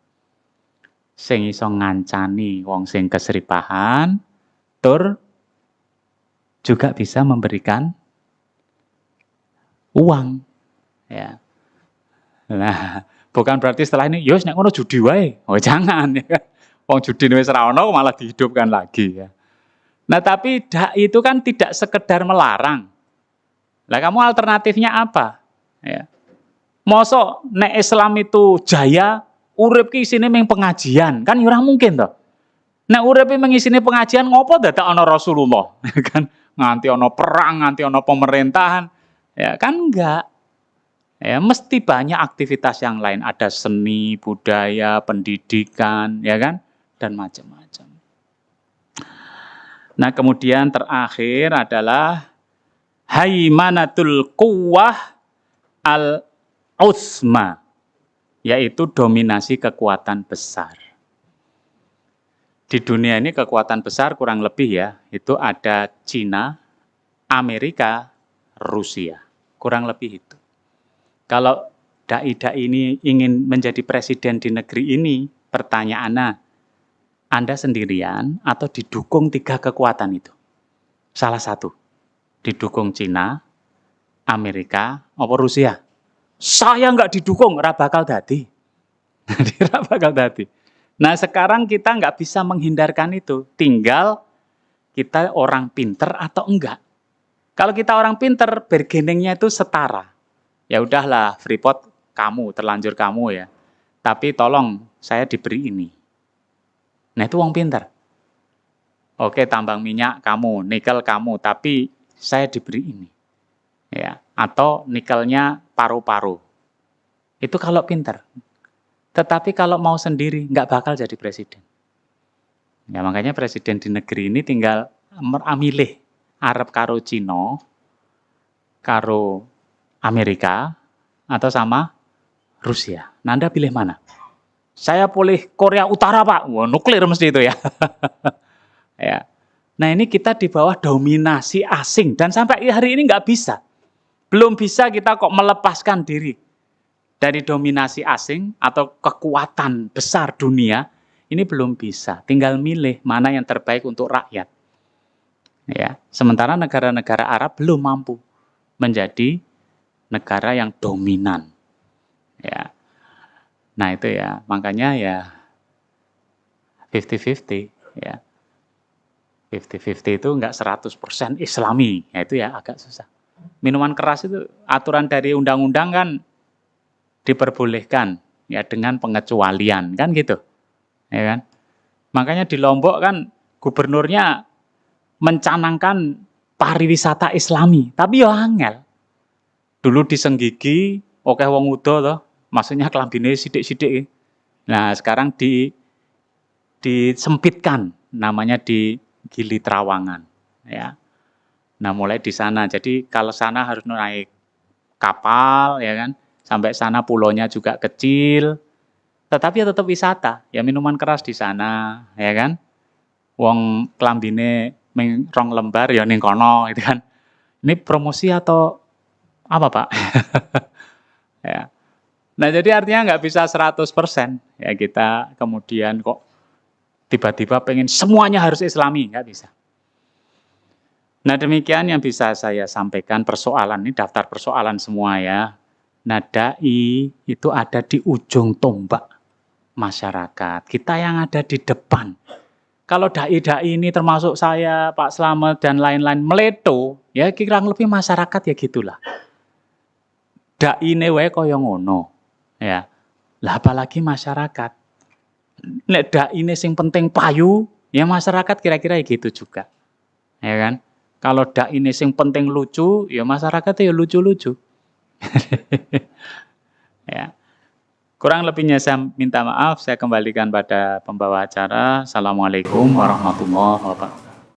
Sing iso ngancani wong sing keseripahan, tur juga bisa memberikan uang. Ya. Nah, bukan berarti setelah ini, yos nek ngono judi wae. Oh, jangan ya. Wong judi wis ra ono malah dihidupkan lagi ya. Nah, tapi dai itu kan tidak sekedar melarang. Lah kamu alternatifnya apa? Ya. Mosok nek Islam itu jaya, urip ki isine mung pengajian, kan ora mungkin toh. Nek urip mung isine pengajian ngopo dadak ana Rasulullah, kan nganti ana perang, nganti ana pemerintahan. Ya kan enggak. Ya, mesti banyak aktivitas yang lain, ada seni, budaya, pendidikan, ya kan, dan macam-macam. Nah, kemudian terakhir adalah haimanatul quwwah al-uzma, yaitu dominasi kekuatan besar. Di dunia ini kekuatan besar kurang lebih ya, itu ada Cina, Amerika, Rusia, kurang lebih itu. Kalau dai-dai ini ingin menjadi presiden di negeri ini, pertanyaannya, Anda sendirian atau didukung 3 kekuatan itu? Salah satu, didukung Cina, Amerika, apa Rusia? Saya nggak didukung, ora bakal dadi. Ora bakal dadi. Nah sekarang kita nggak bisa menghindarkan itu, tinggal kita orang pinter atau enggak. Kalau kita orang pinter, bargainingnya itu setara. Ya udahlah, Freeport kamu, terlanjur kamu ya. Tapi tolong saya diberi ini. Nah itu wong pinter. Oke, tambang minyak kamu, nikel kamu, tapi saya diberi ini. Ya, atau nikelnya paru-paru. Itu kalau pinter. Tetapi kalau mau sendiri, nggak bakal jadi presiden. Ya makanya presiden di negeri ini tinggal milih Arab karo Cina, karo Amerika, atau sama Rusia. Nah, Anda pilih mana? Saya pilih Korea Utara, Pak. Wah, nuklir mesti itu ya. Ya. Nah, ini kita di bawah dominasi asing dan sampai hari ini nggak bisa. Belum bisa kita kok melepaskan diri dari dominasi asing atau kekuatan besar dunia. Ini belum bisa. Tinggal milih mana yang terbaik untuk rakyat. Ya. Sementara negara-negara Arab belum mampu menjadi negara yang dominan. Ya. Nah, itu ya, makanya ya 50-50 ya. 50-50 itu enggak 100% Islami. Ya itu ya agak susah. Minuman keras itu aturan dari undang-undang kan diperbolehkan ya dengan pengecualian kan gitu. Ya kan? Makanya di Lombok kan gubernurnya mencanangkan pariwisata Islami, tapi ya angel. Dulu disenggigi, oke wong udo toh, maksudnya kelambine sidik-sidik. Nah, sekarang disempitkan, namanya di Gili Trawangan, ya. Nah, mulai di sana. Jadi kalau sana harus naik kapal, ya kan, sampai sana pulaunya juga kecil, tetapi ya tetap wisata. Ya minuman keras di sana, ya kan. Wong klambine rong lembar ya ning kono, gitu kan. Ini promosi atau apa, Pak? Ya. Nah, jadi artinya nggak bisa 100%. Ya kita kemudian kok tiba-tiba pengen semuanya harus Islami, nggak bisa. Nah, demikian yang bisa saya sampaikan persoalan ini, daftar persoalan semua ya. Nah, dai itu ada di ujung tombak masyarakat. Kita yang ada di depan. Kalau dai-dai ini termasuk saya, Pak Slamet dan lain-lain meleto, ya kurang lebih masyarakat ya gitulah. Dai ne wae kaya ngono. Ya. Lah apalagi masyarakat. Nek daine sing penting payu, ya masyarakat kira-kira gitu juga. Ya kan? Kalau daine sing penting lucu, ya masyarakat ya lucu-lucu. Ya. Kurang lebihnya saya minta maaf, saya kembalikan pada pembawa acara. Assalamualaikum warahmatullahi wabarakatuh.